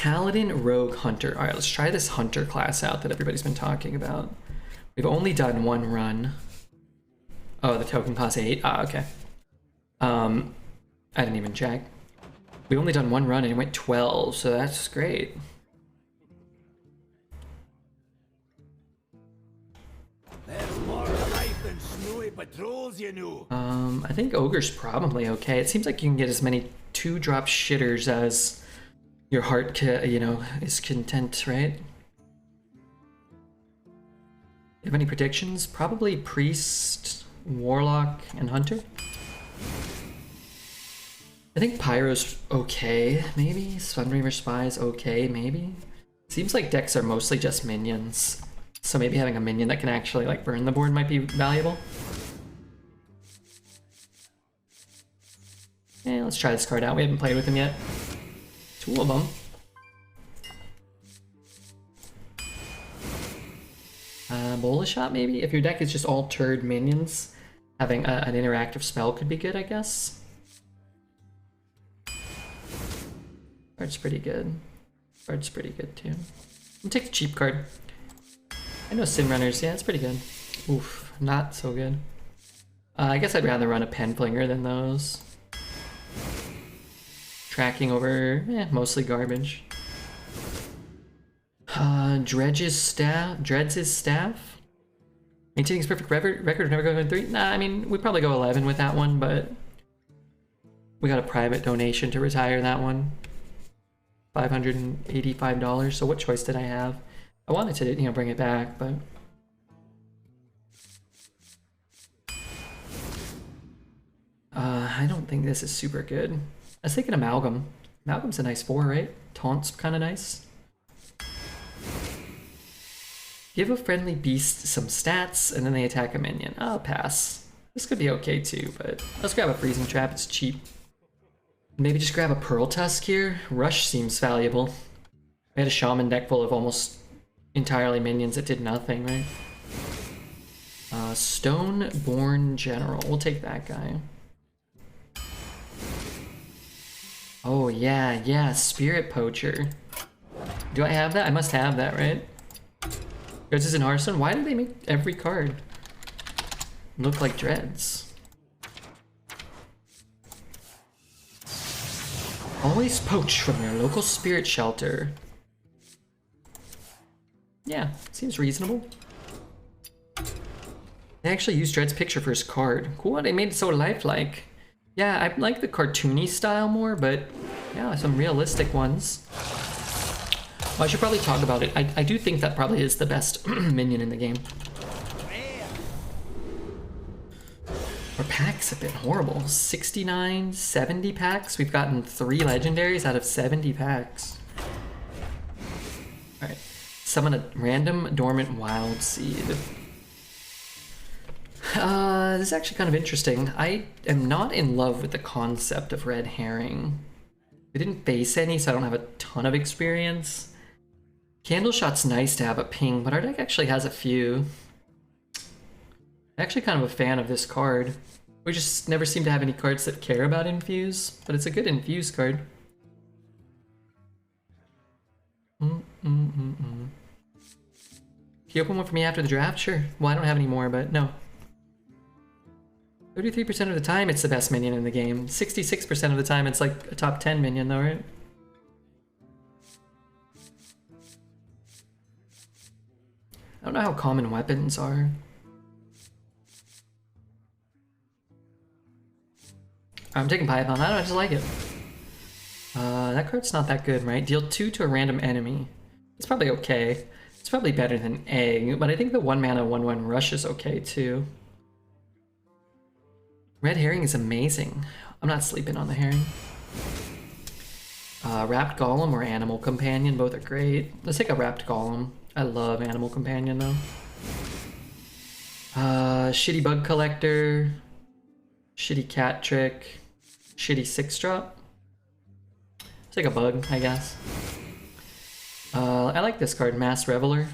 Paladin, Rogue, Hunter. All right, let's try this Hunter class out that everybody's been talking about. We've only done one run. Oh, the token costs 8. Ah, okay. I didn't even check. We've only done one run and it went 12, so that's great. There's more to life than snowy patrols, you know. I think Ogre's probably okay. It seems like you can get as many 2-drop shitters as your heart, is content, right? You have any predictions? Probably Priest, Warlock, and Hunter. I think Pyro's okay, maybe. Sunreaver Spy's okay, maybe. Seems like decks are mostly just minions. So maybe having a minion that can actually like burn the board might be valuable. Yeah, let's try this card out. We haven't played with him yet. 2 of them. Bola Shot maybe? If your deck is just all turd minions, having an interactive spell could be good, I guess. Card's pretty good. Card's pretty good too. I'll take the cheap card. I know Sim Runners, yeah, it's pretty good. Oof, not so good. I guess I'd rather run a Penflinger than those. Tracking over, mostly garbage. Dreads' staff. Maintaining his perfect record of never going 3. Nah, I mean, we'd probably go 11 with that one, but we got a private donation to retire that one. $585. So what choice did I have? I wanted to, bring it back, but I don't think this is super good. I was thinking Amalgam. Amalgam's a nice 4, right? Taunt's kind of nice. Give a friendly beast some stats, and then they attack a minion. I'll pass. This could be okay too, but let's grab a Freezing Trap. It's cheap. Maybe just grab a Pearl Tusk here. Rush seems valuable. I had a Shaman deck full of almost entirely minions that did nothing, right? Stoneborn General. We'll take that guy. Oh, yeah. Spirit Poacher. Do I have that? I must have that, right? Dreads is in Hearthstone? Why do they make every card look like Dreads? Always poach from your local spirit shelter. Yeah, seems reasonable. They actually used Dread's picture for his card. Cool, they made it so lifelike. Yeah, I like the cartoony style more, but yeah, some realistic ones. Well, I should probably talk about it. I do think that probably is the best minion in the game. Our packs have been horrible. 69, 70 packs. We've gotten 3 legendaries out of 70 packs. Alright. Summon a random dormant wild seed. This is actually kind of interesting. I am not in love with the concept of red herring. We didn't face any, so I don't have a ton of experience. Candleshot's nice to have a ping, but our deck actually has a few. I'm actually kind of a fan of this card. We just never seem to have any cards that care about Infuse, but it's a good Infuse card. Can you open one for me after the draft? Sure. Well, I don't have any more, but no. 33% of the time it's the best minion in the game. 66% of the time it's like a top 10 minion though, right? I don't know how common weapons are. I'm taking Python. I don't know, I just like it. That card's not that good, right? Deal 2 to a random enemy. It's probably okay. It's probably better than Egg, but I think the 1 mana 1/1 rush is okay too. Red herring is amazing. I'm not sleeping on the herring. Wrapped Golem or Animal Companion, both are great. Let's take a Wrapped Golem. I love Animal Companion though. Shitty Bug Collector. Shitty Cat Trick. Shitty 6-drop. Take a bug, I guess. I like this card, Mass Reveler.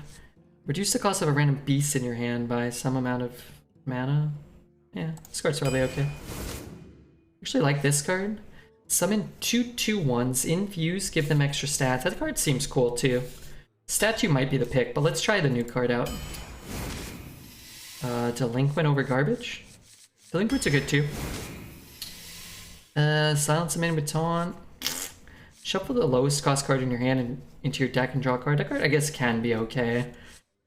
Reduce the cost of a random beast in your hand by some amount of mana. Yeah, this card's probably okay. Actually like this card. Summon 2/2/1s, infuse, give them extra stats. That card seems cool too. Statue might be the pick, but let's try the new card out. Delinquent over garbage. Delinquents are good too. Silence a minion with taunt. Shuffle the lowest cost card in your hand and into your deck and draw a card. That card I guess can be okay.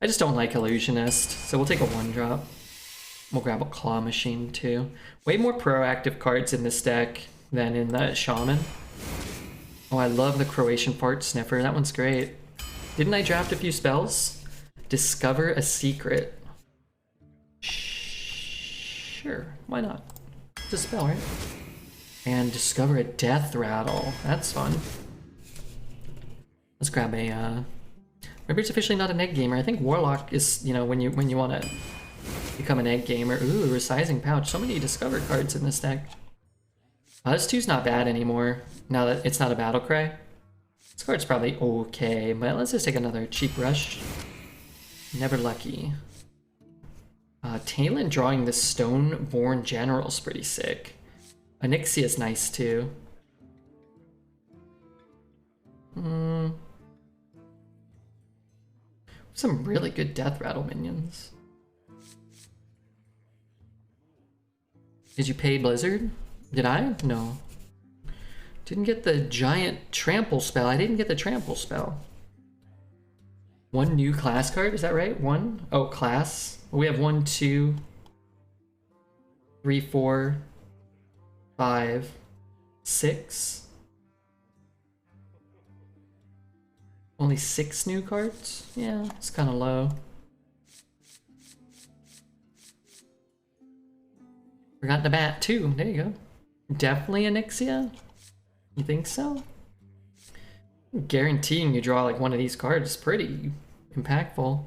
I just don't like Illusionist, so we'll take a 1-drop. We'll grab a Claw Machine too. Way more proactive cards in this deck than in the Shaman. Oh, I love the Croatian Fart Sniffer. That one's great. Didn't I draft a few spells? Discover a secret. Sure, why not? It's a spell, right? And discover a Death Rattle. That's fun. Let's grab a. Maybe it's officially not an egg gamer. I think Warlock is, you know, when you want to become an egg gamer. Ooh, Resizing Pouch. So many Discover cards in this deck. This 2's not bad anymore. Now that it's not a Battle Cry. This card's probably okay, but let's just take another cheap rush. Never lucky. Talon drawing the Stoneborn General's pretty sick. Onyxia's nice too. Some really good Death Rattle minions. Did you pay Blizzard? Did I? No. Didn't get the giant trample spell. I didn't get the trample spell. One new class card, is that right? One? Oh, class. We have 1, 2, 3, 4, 5, 6. Only 6 new cards? Yeah, it's kind of low. Forgot the bat too. There you go. Definitely Onyxia? You think so? Guaranteeing you draw like one of these cards is pretty impactful.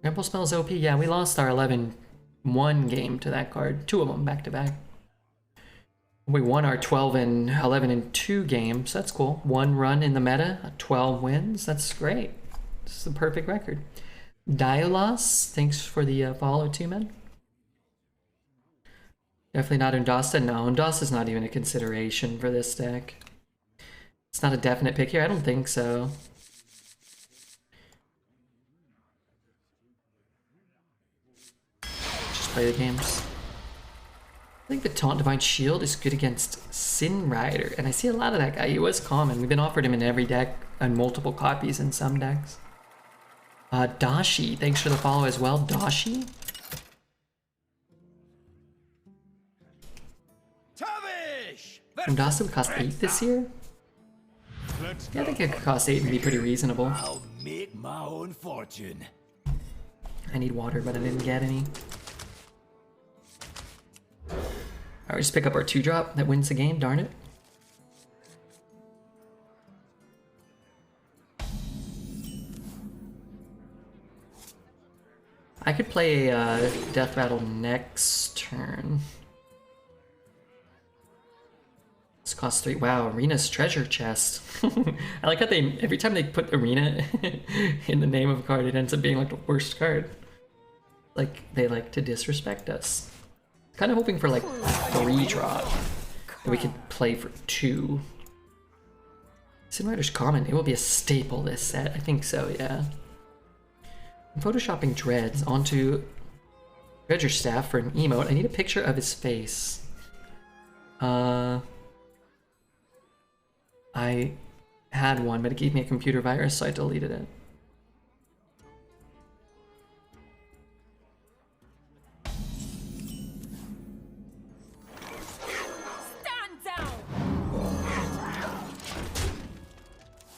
Trample spells OP. Yeah, we lost our 11-1 game to that card. 2 of them back to back. We won our 12 and 11 and 2 games. That's cool. 1 run in the meta, 12 wins. That's great. This is the perfect record. Diolas, thanks for the follow too, man. Definitely not Undasta. No, Undasta's not even a consideration for this deck. It's not a definite pick here. I don't think so. Just play the games. I think the Taunt Divine Shield is good against Sin Rider, and I see a lot of that guy. He was common. We've been offered him in every deck and multiple copies in some decks. Dashi, thanks for the follow as well. Dashi? Undasta would cost 8 this year? Yeah, I think it could cost 8 and be pretty reasonable. I'll make my own fortune. I need water, but I didn't get any. Alright, just pick up our 2-drop that wins the game, darn it. I could play a Death Rattle next turn. This costs 3. Wow, Arena's treasure chest. I like how they, every time they put Arena in the name of a card, it ends up being like the worst card. Like, they like to disrespect us. Kind of hoping for like 3 drop that we could play for 2. Sin Rider's common. It will be a staple this set. I think so, yeah. I'm photoshopping Dreads onto Treasure Staff for an emote. I need a picture of his face. I had one, but it gave me a computer virus, so I deleted it.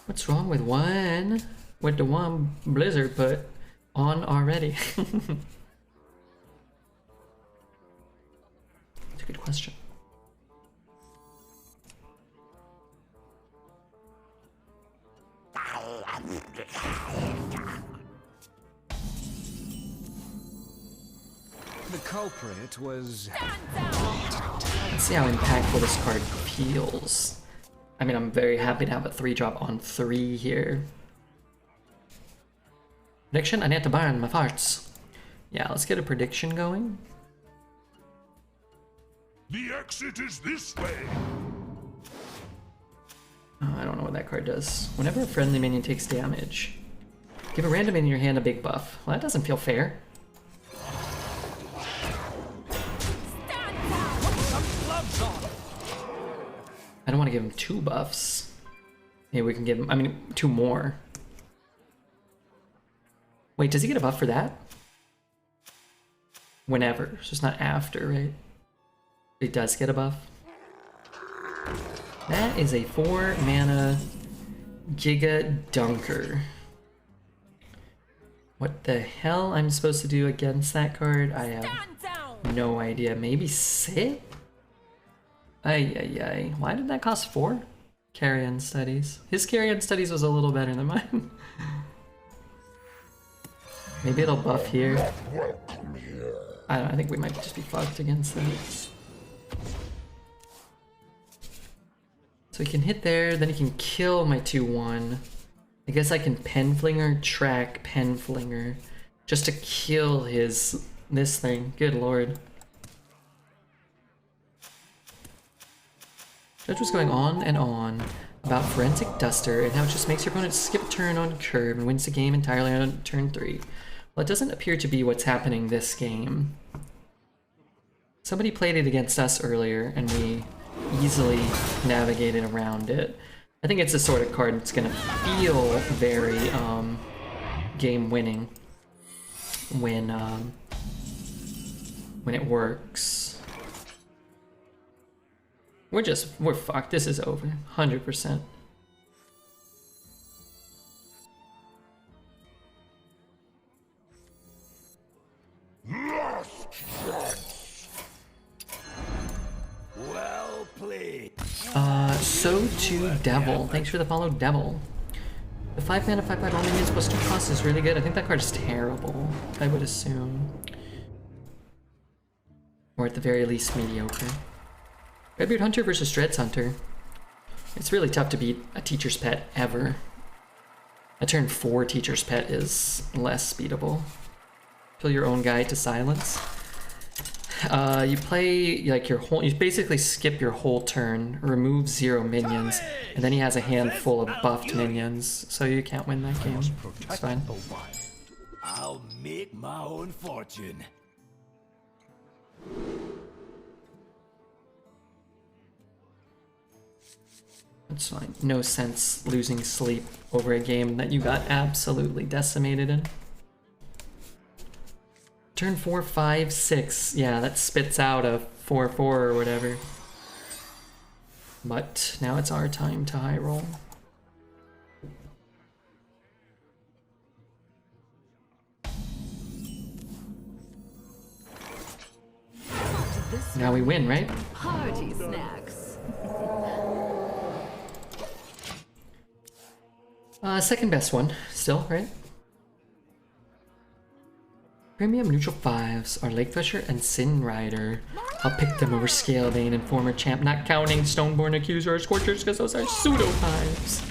What's wrong with one? With the one Blizzard put on already? That's a good question. The culprit was... Let's see how impactful this card feels. I mean, I'm very happy to have a 3-drop on 3 here. Prediction? I need to burn my farts. Yeah, let's get a prediction going. The exit is this way. Oh, I don't know what that card does. Whenever a friendly minion takes damage, give a random minion in your hand a big buff. Well, that doesn't feel fair. I don't want to give him 2 buffs. Maybe we can give him, I mean, 2 more. Wait, does he get a buff for that? Whenever, it's just not after, right? He does get a buff. That is a 4 mana Giga Dunker. What the hell I'm supposed to do against that card? I have no idea. Maybe sit? Ay. Why did that cost 4? Carrion Studies. His Carrion Studies was a little better than mine. Maybe it'll buff here. I don't know, I think we might just be fucked against that. So he can hit there, then he can kill my 2/1. I guess I can Penflinger, track Penflinger, just to kill this thing. Good lord. Judge was going on and on about Forensic Duster and how it just makes your opponent skip a turn on curve and wins the game entirely on turn 3. Well, it doesn't appear to be what's happening this game. Somebody played it against us earlier and we easily navigated around it. I think it's the sort of card that's gonna feel very game winning when it works. We're fucked. This is over. 100%. Well played. So to Devil. Thanks for the follow, Devil. The 5 mana 5/5 all minions plus 2 cost is really good. I think that card is terrible, I would assume. Or at the very least, mediocre. Redbeard Hunter versus Dreads Hunter. It's really tough to beat a Teacher's Pet ever. A turn 4 Teacher's Pet is less beatable. Kill your own guy to silence. You play like you basically skip your whole turn, remove 0 minions, and then he has a handful of buffed minions, so you can't win that game. It's fine. I'll make my own fortune. It's fine. No sense losing sleep over a game that you got absolutely decimated in. Turn 4, 5, 6. Yeah, that spits out a 4/4 or whatever. But now it's our time to high roll. Now we win, right? Party snacks. Second best one, still, right? Premium neutral 5s are Lake Thresher and Sin Rider. I'll pick them over Scalebane and former champ, not counting Stoneborn Accuser or Scorchers because those are pseudo 5s.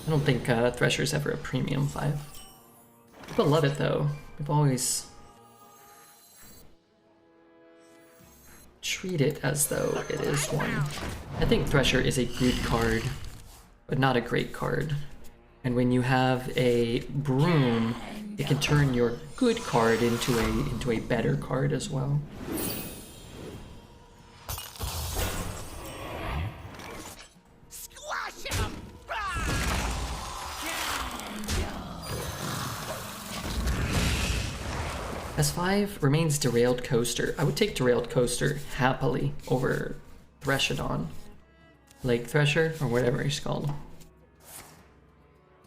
I don't think Thresher's ever a premium 5. People love it though. We've always treat it as though it is one. I think Thresher is a good card, but not a great card. And when you have a Broom, it can turn your good card into a better card as well. Squash him! S5 remains Derailed Coaster. I would take Derailed Coaster happily over Threshodon. Lake Thresher, or whatever he's called.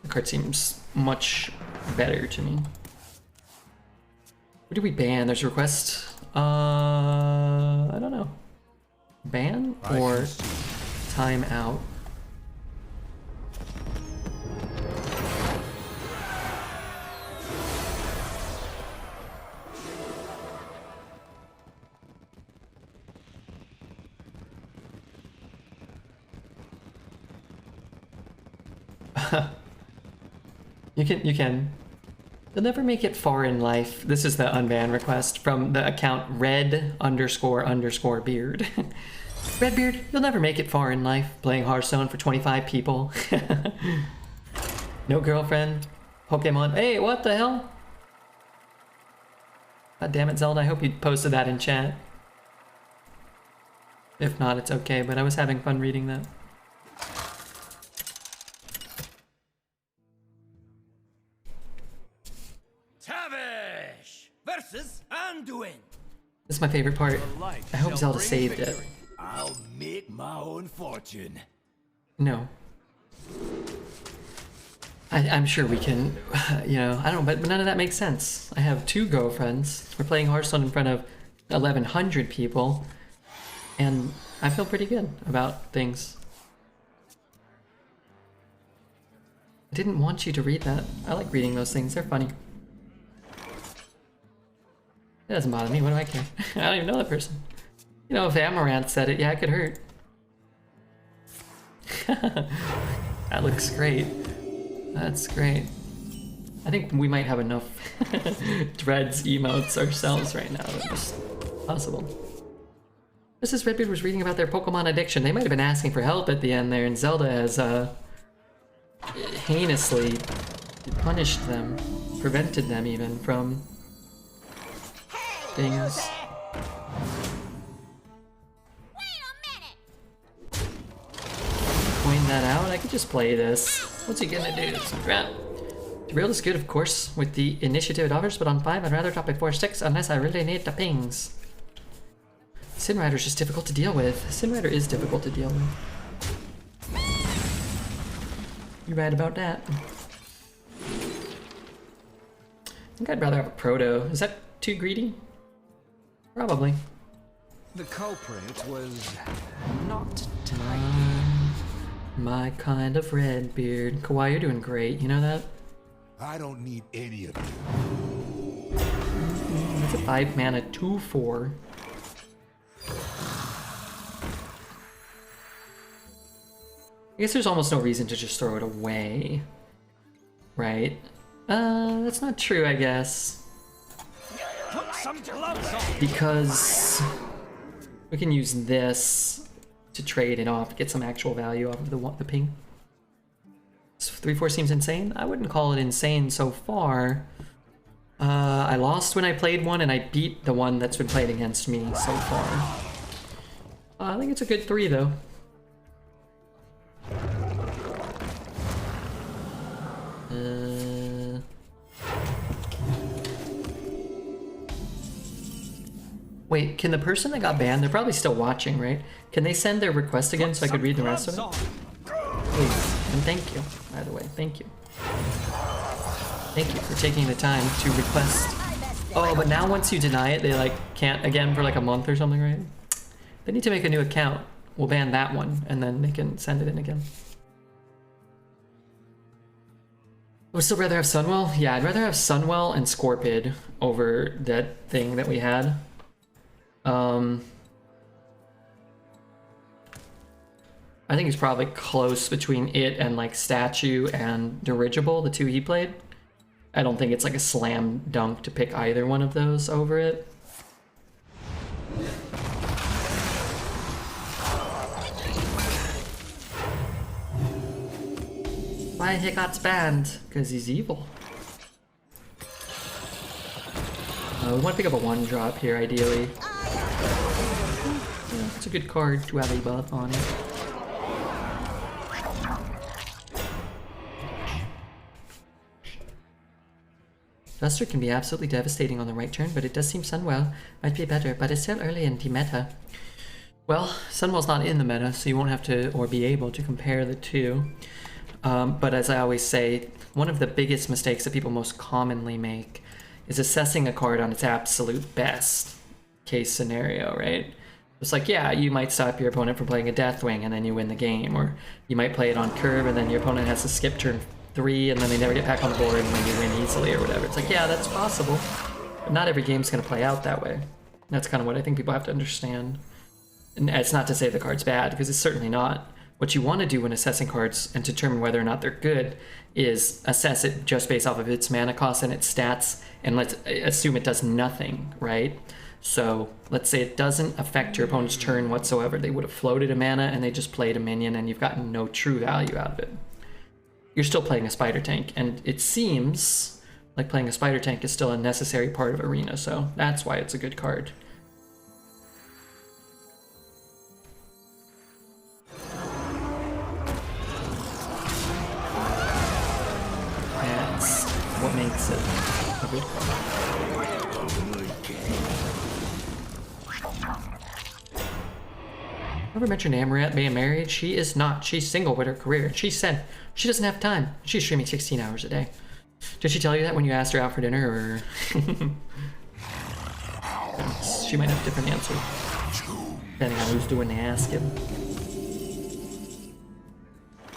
The card seems much better to me. What do we ban? There's a request. I don't know. Ban or time out? You can. You'll never make it far in life. This is the unban request from the account red__beard. Redbeard, you'll never make it far in life playing Hearthstone for 25 people. No girlfriend. Pokemon. Hey, what the hell? God damn it, Zelda. I hope you posted that in chat. If not, it's okay, but I was having fun reading that. Tavish versus Anduin. This is my favorite part. I hope Zelda saved it. I'll make my own fortune. No. I'm sure we can, you know, I don't know, but none of that makes sense. I have 2 girlfriends. We're playing Hearthstone in front of 1,100 people. And I feel pretty good about things. I didn't want you to read that. I like reading those things. They're funny. It doesn't bother me. What do I care? I don't even know that person. You know, if Amaranth said it, yeah, it could hurt. That looks great. That's great. I think we might have enough Dreads emotes ourselves right now. That's just possible. Mrs. Redbeard was reading about their Pokemon addiction. They might have been asking for help at the end there, and Zelda has heinously punished them, prevented them even from things. Point that out. I could just play this. What's he gonna do? The real is good, of course, with the initiative it offers, but on 5 I'd rather drop it 4/6 unless I really need the pings. Sin Rider's just difficult to deal with. Sin Rider is difficult to deal with. You're right about that. I think I'd rather have a Proto. Is that too greedy? Probably. The culprit was not tiny. My kind of Redbeard. Kawaii, you're doing great. You know that? I don't need any of you. That's a 5 mana 2/4. I guess there's almost no reason to just throw it away. Right? That's not true, I guess. Because we can use this to trade it off, get some actual value off of the ping. So 3/4 seems insane. I wouldn't call it insane so far. I lost when I played one, and I beat the one that's been played against me so far. I think it's a good 3, though. Wait, can the person that got banned, they're probably still watching, right? Can they send their request again so I could read the rest of it? Please, and thank you, by the way, thank you. Thank you for taking the time to request. Oh, but now once you deny it, they like can't again for like a month or something, right? They need to make a new account. We'll ban that one, and then they can send it in again. I would still rather have Sunwell? Yeah, I'd rather have Sunwell and Scorpid over that thing that we had. I think it's probably close between it and like Statue and Dirigible, the 2 he played. I don't think it's like a slam dunk to pick either one of those over it. Why he got banned? Because he's evil. We want to pick up a 1-drop here, ideally. Yeah, it's a good card to have a buff on it. Duster can be absolutely devastating on the right turn, but it does seem Sunwell might be better, but it's still early in the meta. Well, Sunwell's not in the meta, so you won't have to, or be able to compare the two. But as I always say, one of the biggest mistakes that people most commonly make is assessing a card on its absolute best case scenario, right? It's like, yeah, you might stop your opponent from playing a Deathwing and then you win the game, or you might play it on curve and then your opponent has to skip turn 3 and then they never get back on the board and then you win easily or whatever. It's like, yeah, that's possible, but not every game's going to play out that way. That's kind of what I think people have to understand. And it's not to say the card's bad, because it's certainly not, What you want to do when assessing cards and determine whether or not they're good is assess it just based off of its mana cost and its stats, and let's assume it does nothing, right? So let's say it doesn't affect your opponent's turn whatsoever. They would have floated a mana and they just played a minion and you've gotten no true value out of it. You're still playing a spider tank, and it seems like playing a spider tank is still a necessary part of Arena, so that's why it's a good card. That's what makes it a good card. Ever mentioned Amaret being married? She is not. She's single with her career. She said she doesn't have time. She's streaming 16 hours a day. Did she tell you that when you asked her out for dinner, or she might have a different answer depending on who's doing the asking.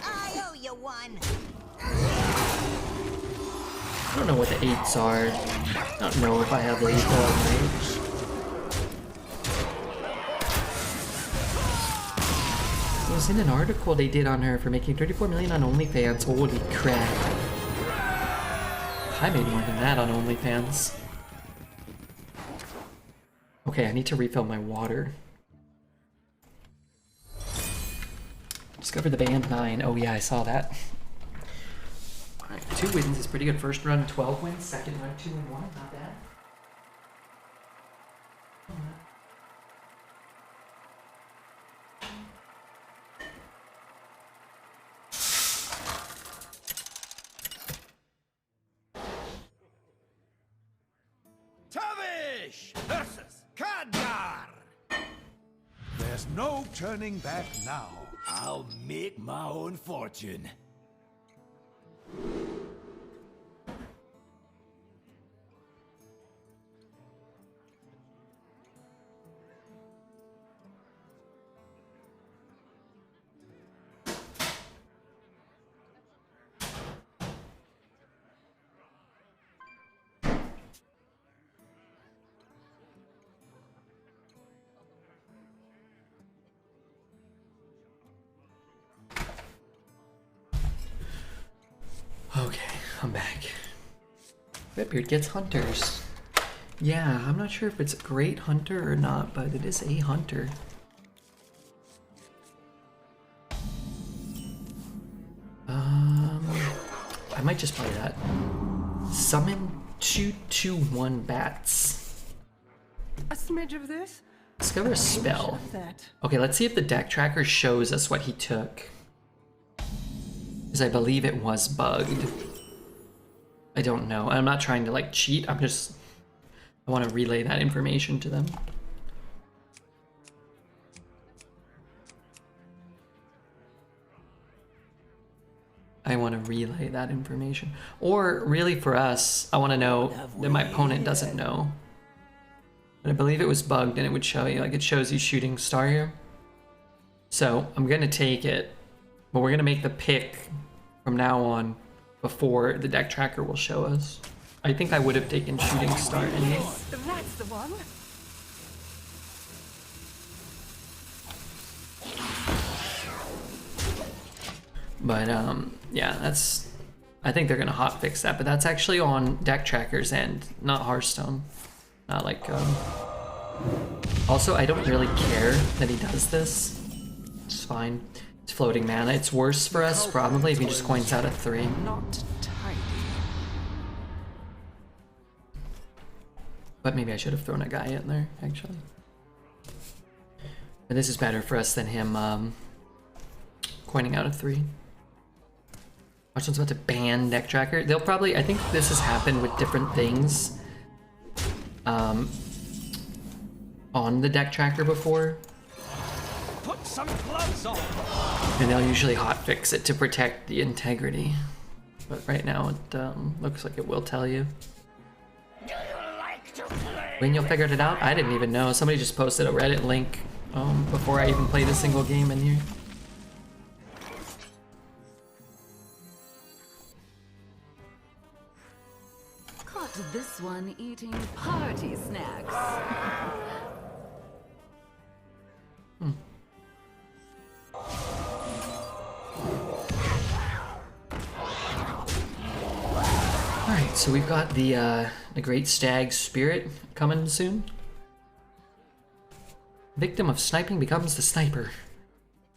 I owe you one. I don't know what the 8s are. I don't know if I have lethal on my 8s. It was in an article they did on her for making 34 million on OnlyFans. Holy crap. I made more than that on OnlyFans. Okay, I need to refill my water. Discover the band 9. Oh yeah, I saw that. Alright, 2 wins is pretty good. First run, 12 wins. Second run, 2 and 1. Not bad. Tavish versus Khadgar. There's no turning back now. I'll make my own fortune. Okay, I'm back. Redbeard gets hunters. Yeah, I'm not sure if it's a great hunter or not, but it is a hunter. I might just play that. Summon 2/2/1 bats. A smidge of this? Discover a spell. That. Okay, let's see if the deck tracker shows us what he took. Because I believe it was bugged. I don't know. I'm not trying to like cheat. I want to relay that information to them. I want to relay that information. Or really for us, I want to know that my opponent doesn't know. But I believe it was bugged and it would show you, like it shows you shooting star here. So I'm going to take it, but we're going to make the pick from now on before the deck tracker will show us. I think I would have taken shooting star anyway. That's the one. But yeah, I think they're gonna hotfix that, but that's actually on deck tracker's end, not Hearthstone. Not like also I don't really care that he does this. It's fine. It's floating mana. It's worse for us probably if he just coins out a 3. Not tidy. But maybe I should have thrown a guy in there, actually. But this is better for us than him coining out a 3. Hearthstone's about to ban deck tracker. They'll probably, I think this has happened with different things on the deck tracker before. Put some gloves on. And they'll usually hotfix it to protect the integrity. But right now it looks like it will tell you. When you figured it out? I didn't even know. Somebody just posted a Reddit link before I even played a single game in here. Caught this one eating party snacks. So we've got the Great Stag Spirit coming soon. Victim of sniping becomes the sniper.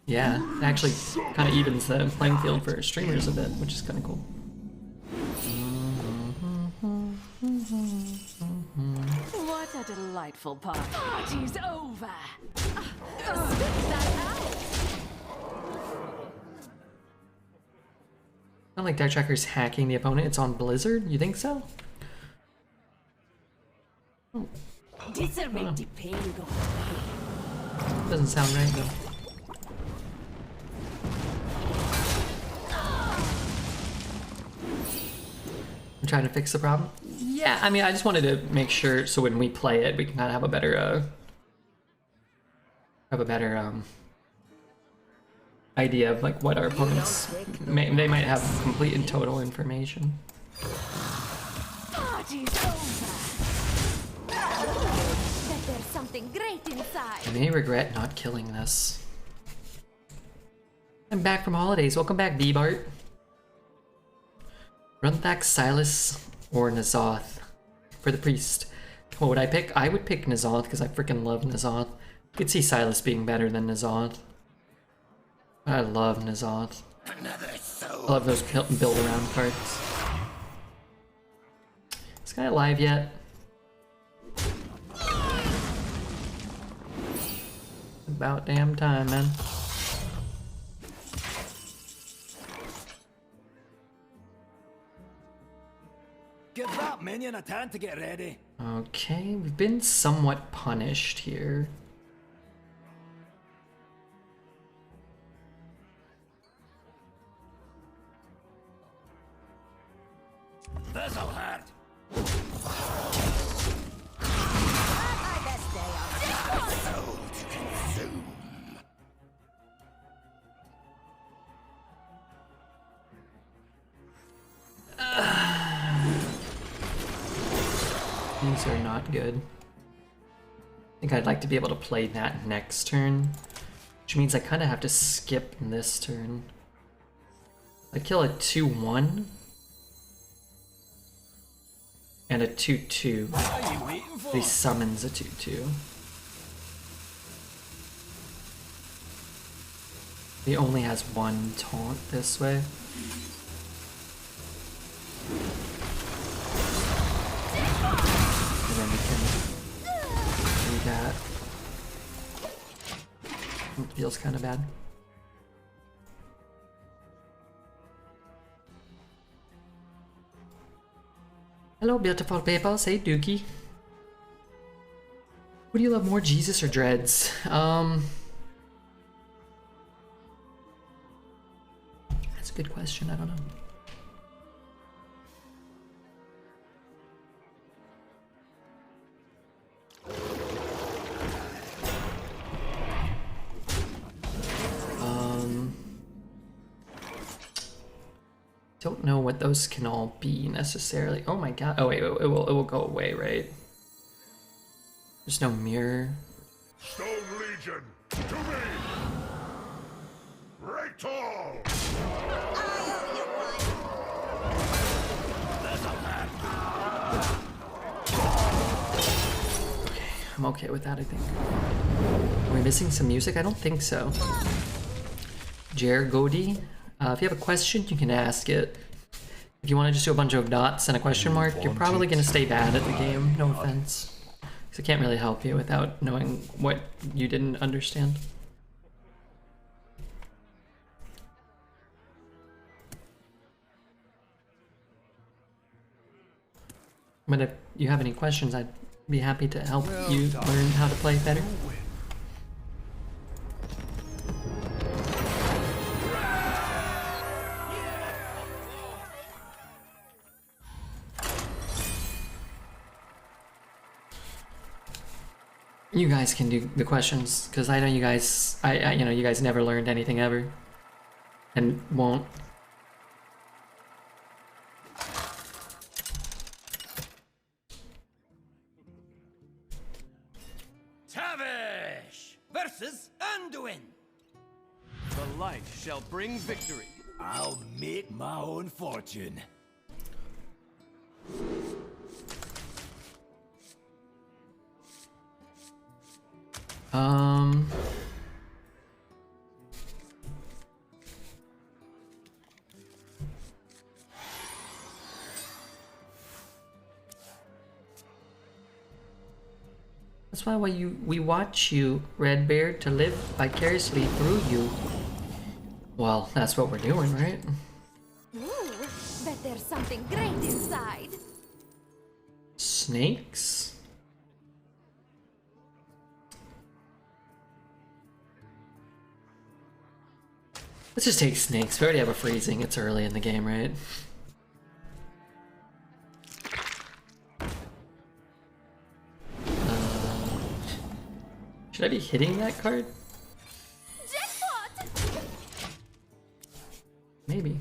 Yeah, it actually kind of evens the playing field for streamers a bit, which is kind of cool. What a delightful party. Party's over. Spit that out. Not like Dark Tracker's hacking the opponent, it's on Blizzard? You think so? Discernment dependo. Doesn't sound right though. I'm trying to fix the problem. Yeah, I mean, I just wanted to make sure so when we play it, we can kind of have a better, idea of like what our opponents they might have complete and total information. Party's over. Bet there's something great inside. I may regret not killing this. I'm back from holidays. Welcome back, B-Bart. Runthak, Silas, or N'Zoth for the priest. What would I pick? I would pick N'Zoth because I freaking love N'Zoth. I could see Silas being better than N'Zoth. I love N'Zoth. I love those build around cards. Is this guy alive yet? About damn time, man. Give that minion a time to get ready. Okay, we've been somewhat punished here. This'll hurt. My best day on These are not good. I think I'd like to be able to play that next turn, which means I kind of have to skip this turn. I kill a 2-1 and a 2-2. What are you waiting for? He summons a 2-2. He only has one taunt this way. And then we can do that. It feels kind of bad. Hello, beautiful people. Say Dookie. What do you love more, Jesus or Dreads? That's a good question. I don't know. Don't know what those can all be necessarily. Oh my god. Oh wait, it will go away, right? There's no mirror. Stone Legion, to me! Raytol! I owe you one. Okay, I'm okay with that, I think. Are we missing some music? I don't think so. Jer Godi, if you have a question, you can ask it. If you want to just do a bunch of dots and a question mark, you're probably going to stay bad at the game. No offense. Because I can't really help you without knowing what you didn't understand. But if you have any questions, I'd be happy to help you learn how to play better. You guys can do the questions, because I know you guys, you know, you guys never learned anything ever, and won't. Tavish versus Anduin. The light shall bring victory. I'll make my own fortune. Um. That's why we watch you, Red Bear, to live vicariously through you. Well, that's what we're doing, right? Ooh, bet there's something great inside. Snakes? Let's just take snakes. We already have a freezing. It's early in the game, right? Should I be hitting that card? Jackpot! Maybe.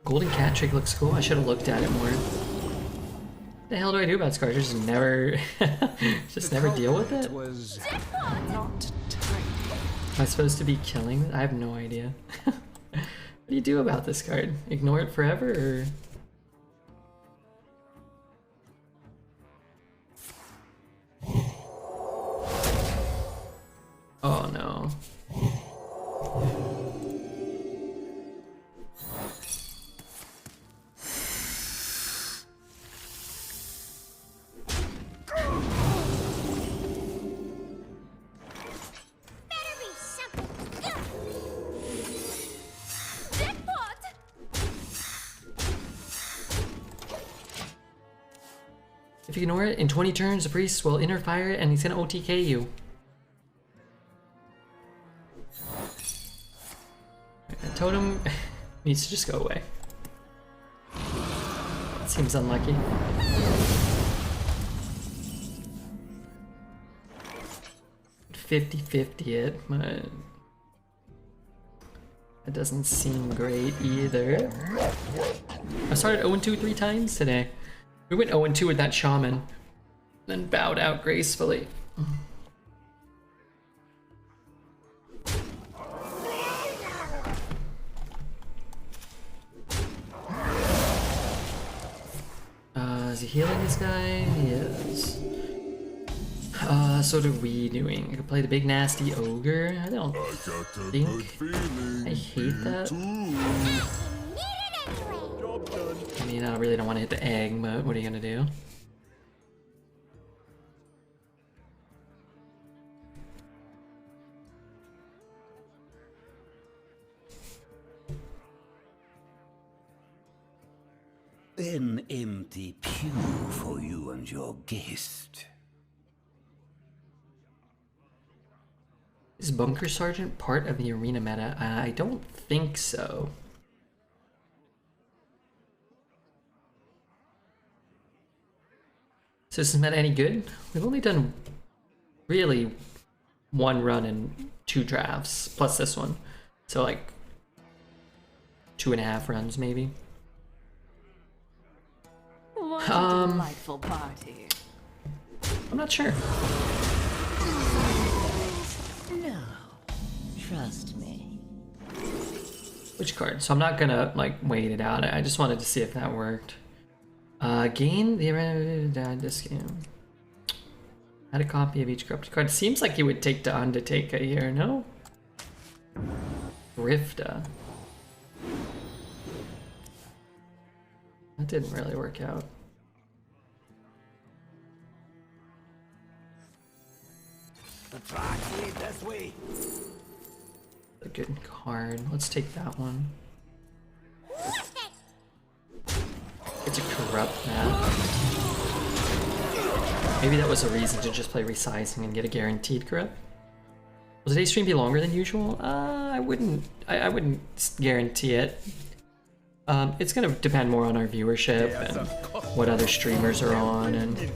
Golden Cat Trick looks cool. I should have looked at it more. What the hell do I do about this card? Just never, just never deal with it. Was Jackpot! not tight. Am I supposed to be killing it? I have no idea. What do you do about this card? Ignore it forever, or? Oh no. Better be something good. Jackpot! If you ignore it, in 20 turns, the priest will inner fire it and he's gonna OTK you. That totem needs to just go away. Seems unlucky. $50-50 it, but that doesn't seem great either. I started 0-2 3 times today. We went 0-2 with that shaman, then bowed out gracefully. Is he healing this guy? He is. So what are we doing? I could play the big nasty ogre. I don't think. I hate that. I mean, I really don't want to hit the egg, but what are you gonna do? An empty pew for you and your guest. Is Bunker Sergeant part of the arena meta? I don't think so. So is this meta any good? We've only done really one run and 2 drafts, plus this one. So like 2.5 runs maybe. What a delightful party. I'm not sure. No. Trust me. Which card? So I'm not gonna like wait it out. I just wanted to see if that worked. Gain the this game. Add a copy of each corrupted card. Seems like you would take the Undertaker here, no? Rifta. That didn't really work out. The tracks lead this way. A good card. Let's take that one. It's a corrupt map. Maybe that was a reason to just play resizing and get a guaranteed corrupt. Will today's stream be longer than usual? I wouldn't guarantee it. It's gonna depend more on our viewership and what other streamers are on and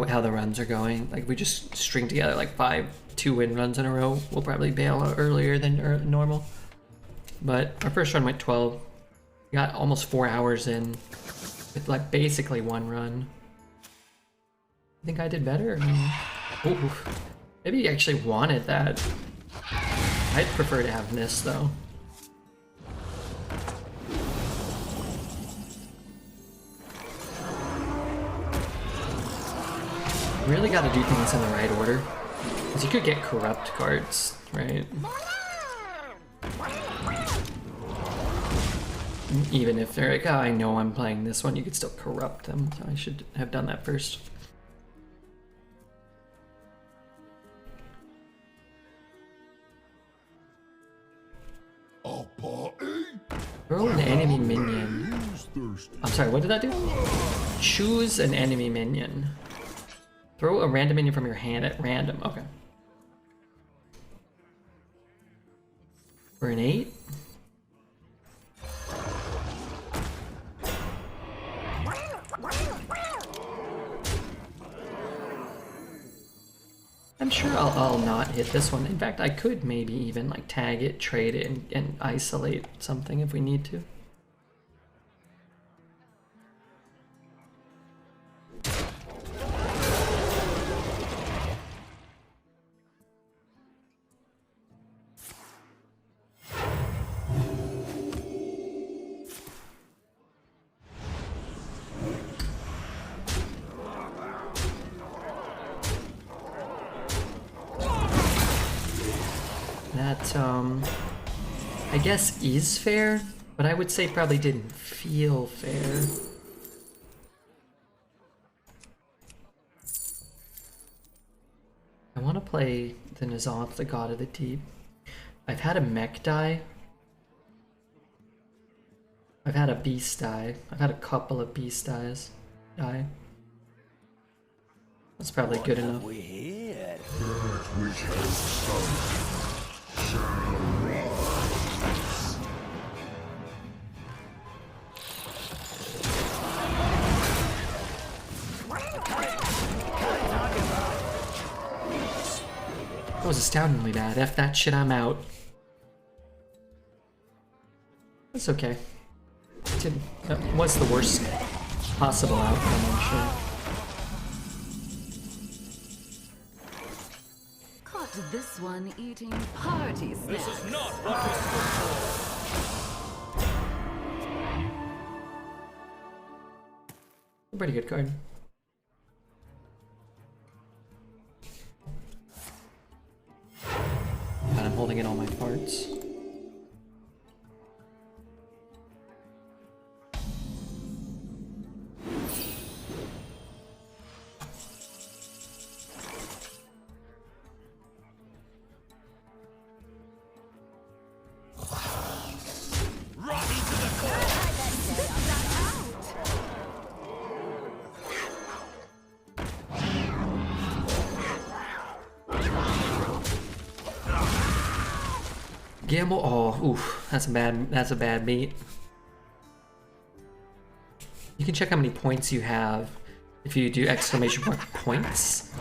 how the runs are going. Like, if we just string together like 5 2-win runs in a row, we'll probably bail out earlier than normal. But our first run went 12. We got almost 4 hours in with like basically 1 run. I think I did better. Ooh, maybe you actually wanted that. I'd prefer to have this though. Really got to do things in the right order, because you could get corrupt cards, right? Even if they're like, oh, I know I'm playing this one, you could still corrupt them. So I should have done that first. A party? Throw an enemy minion. He's thirsty. I'm sorry, what did that do? Choose an enemy minion. Throw a random minion from your hand at random. Okay. For an 8? I'm sure I'll not hit this one. In fact, I could maybe even like tag it, trade it, and isolate something if we need to. That, I guess is fair, but I would say probably didn't feel fair. I want to play the N'Zoth, the God of the Deep. I've had a mech die. I've had a beast die. I've had a couple of beast die. That's probably good enough. We here. That which has sunk shall rise. That was astoundingly bad. F that shit, I'm out. That's okay. That was the worst possible outcome, I'm sure. Caught this one eating party snacks. This is not what we stood for. Pretty good card. And I'm holding in all my parts. Gamble. Oh, oof. That's a bad beat. You can check how many points you have if you do exclamation point points.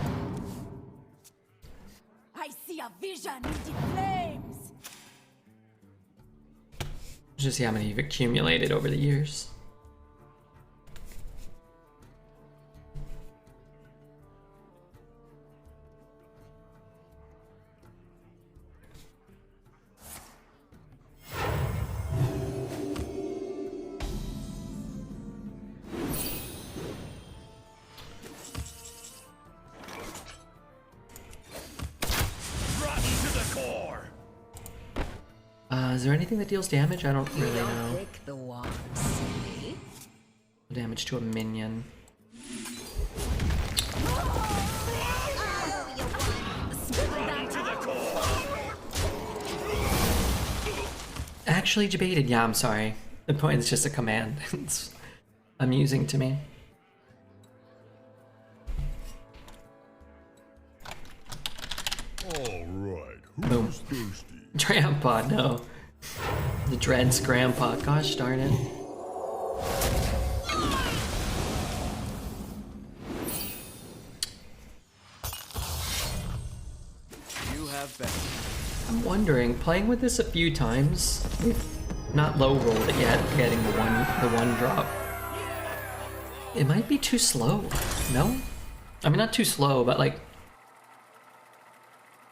I see a vision in the flames. Just see how many you've accumulated over the years. Is there anything that deals damage? I don't really know. Pick the one, silly. Damage to a minion. Actually debated. Yeah, I'm sorry. The point is just a command. It's amusing to me. All right. Boom. Who's thirsty? Grandpa, no. The Dread's grandpa. Gosh darn it. You have been. I'm wondering, playing with this a few times, we've not low rolled it yet, getting the one drop. It might be too slow, no? I mean, not too slow, but like,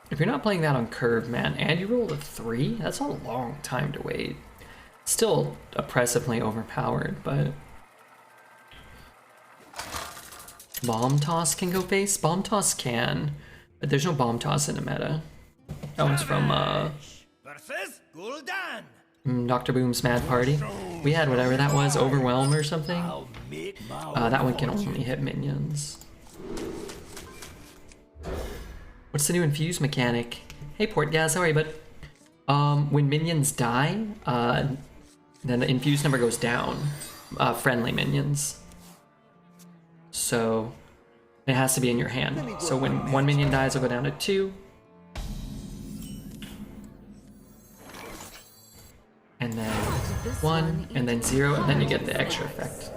if you're not playing that on curve, man, and you rolled a 3, that's a long time to wait. Still oppressively overpowered, but bomb toss can go face. Bomb toss can, but there's no bomb toss in the meta. That one's from Versus Gul'dan. Dr. Boom's Mad Party. We had whatever that was, Overwhelm or something. I'll make my That one can only hit minions. What's the new infuse mechanic? Hey Portgaz, how are you, bud? When minions die, then the infuse number goes down. Friendly minions. So it has to be in your hand. So when one minion dies, it'll go down to 2. And then 1, and then 0, and then you get the extra effect.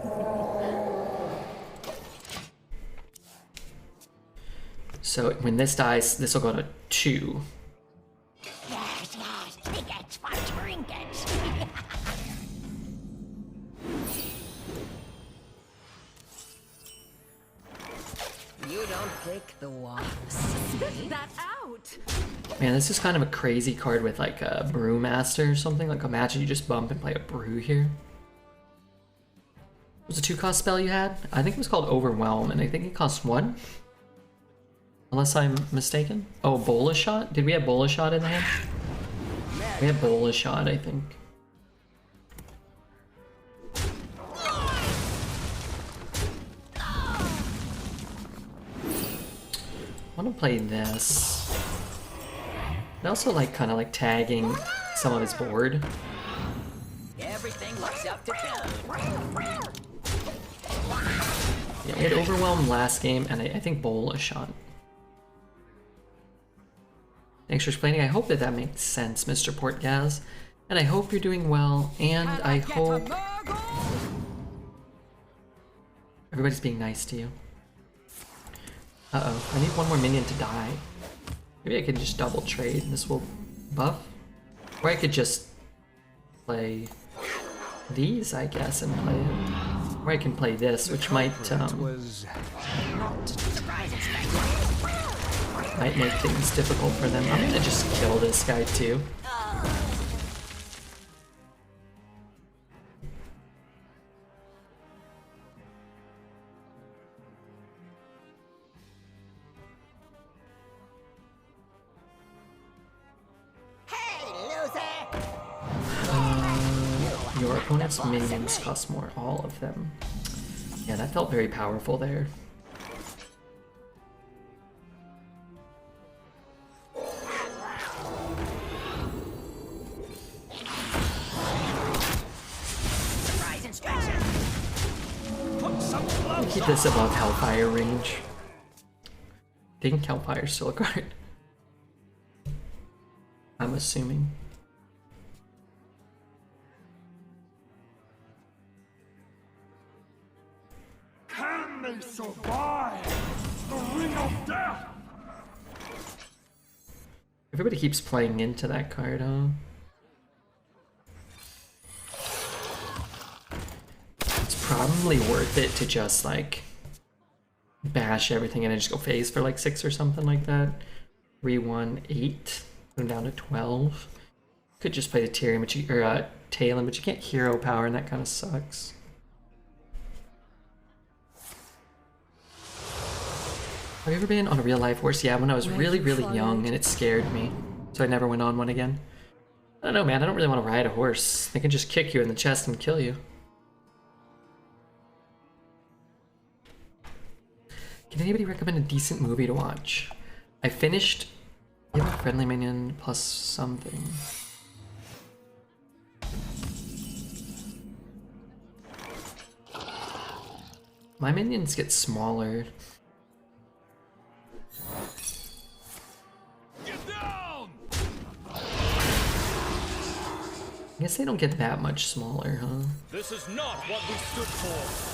So when this dies, this will go to 2. Yes, yes, tickets for trinkets. You don't pick the ones. Spit that out. Man, this is kind of a crazy card with like a Brewmaster or something. Like imagine you just bump and play a Brew here. What was the 2-cost spell you had? I think it was called Overwhelm, and I think it cost 1. Unless I'm mistaken. Oh, Bola Shot? Did we have Bola Shot in the hand? We had Bola Shot, I think. I want to play this. I also like kind of like tagging some of his board. Everything looks up to code. Yeah, we had Overwhelm last game, and I think Bola Shot. Thanks for explaining. I hope that that makes sense, Mr. Portgaz. And I hope you're doing well, and I hope everybody's being nice to you. Uh-oh, I need one more minion to die. Maybe I could just double trade and this will buff. Or I could just play these, I guess, and play it. Or I can play this, which might might make things difficult for them. I'm gonna just kill this guy too. Your opponent's minions cost more, all of them. Yeah, that felt very powerful there. Keep this above Hellfire range. I think Hellfire's still a card. I'm assuming. Can they survive the ring of death? Everybody keeps playing into that card, huh? It's probably worth it to just like bash everything and then just go phase for like 6 or something like that. 3, 1, 8. Put him down to 12. Could just play the Tyrion, but you, or Talon, but you can't hero power, and that kind of sucks. Have you ever been on a real life horse? Yeah, when I was really, really young, and it scared me, so I never went on one again. I don't know, man. I don't really want to ride a horse. They can just kick you in the chest and kill you. Can anybody recommend a decent movie to watch? I finished Give a Friendly Minion plus something. My minions get smaller. Get down! I guess they don't get that much smaller, huh? This is not what we stood for.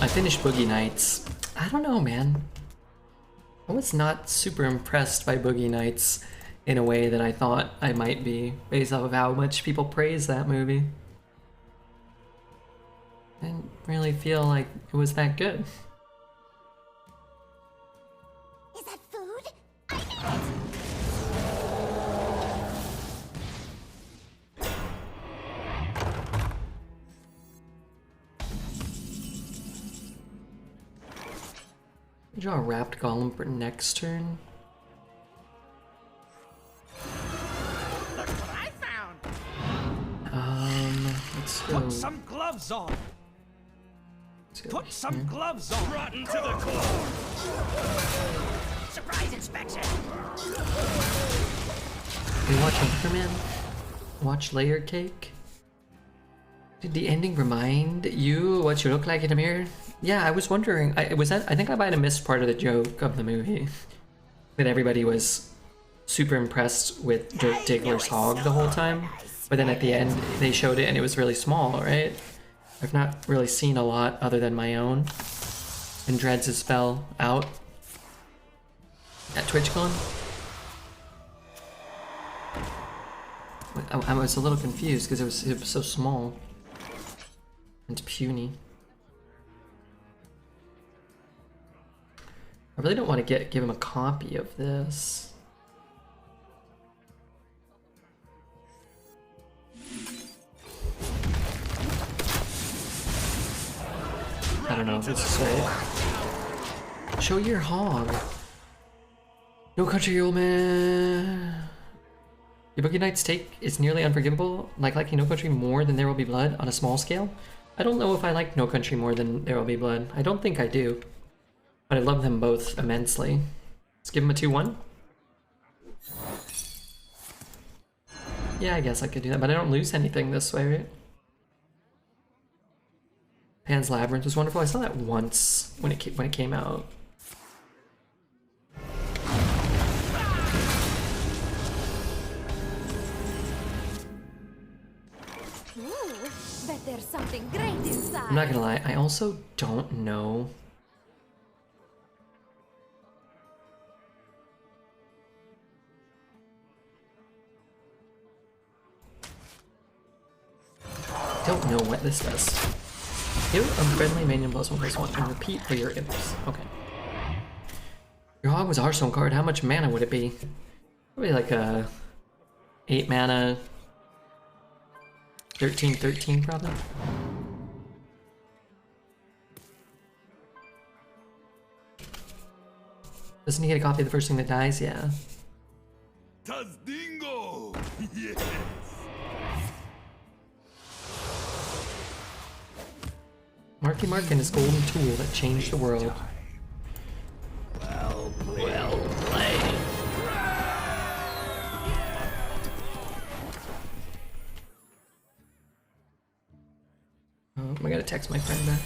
I finished Boogie Nights. I don't know, man. I was not super impressed by Boogie Nights in a way that I thought I might be, based off of how much people praise that movie. Didn't really feel like it was that good. Is that food? I knew it! Draw a wrapped golem for next turn. Look what I found! Let's go. Put some gloves on. Let's go Put some here. gloves on. Rotten to the core. Surprise inspection! We watch Anchorman? Watch Layer Cake? Did the ending remind you what you look like in a mirror? Yeah, I was wondering. I think I might have missed part of the joke of the movie. That everybody was super impressed with Dirk Diggler's hog the whole time. But then at the end, they showed it and it was really small, right? I've not really seen a lot other than my own. And Dreads' spell out at TwitchCon. I was a little confused because it was so small and puny. I really don't want to give him a copy of this. I don't know if this is right. Show your hog. No country, old man. Your Boogie Nights take is nearly unforgivable, like liking No Country more than There Will Be Blood on a small scale. I don't know if I like No Country more than There Will Be Blood. I don't think I do. But I love them both immensely. Let's give them a 2-1. Yeah, I guess I could do that, but I don't lose anything this way, right? Pan's Labyrinth was wonderful. I saw that once when it came out. Ooh, bet there's something great inside. I'm not gonna lie, I also don't know. Don't know what this does. Give a friendly minion +1/+1 and repeat for your imps. Okay. Your hog was a Hearthstone card. How much mana would it be? Probably like a 8 mana. 13/13 probably. Doesn't he get a copy of the first thing that dies? Yeah. Tazdingo! Yes! Marky Mark and his golden tool that changed the world. Well played. Well played. Oh, I gotta text my friend back.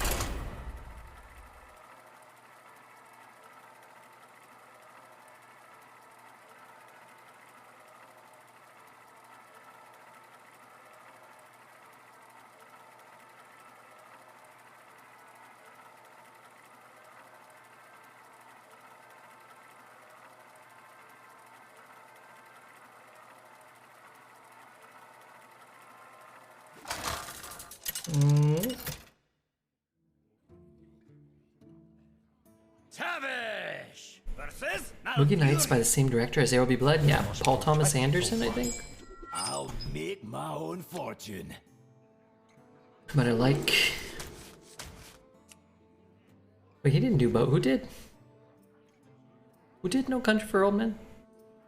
Tavish versus Boogie Nights by the same director as There Will Be Blood? Yeah, Paul Thomas Anderson, I think. I'll make my own fortune. But I like... Wait, he didn't do both. Who did? Who did No Country for Old Men?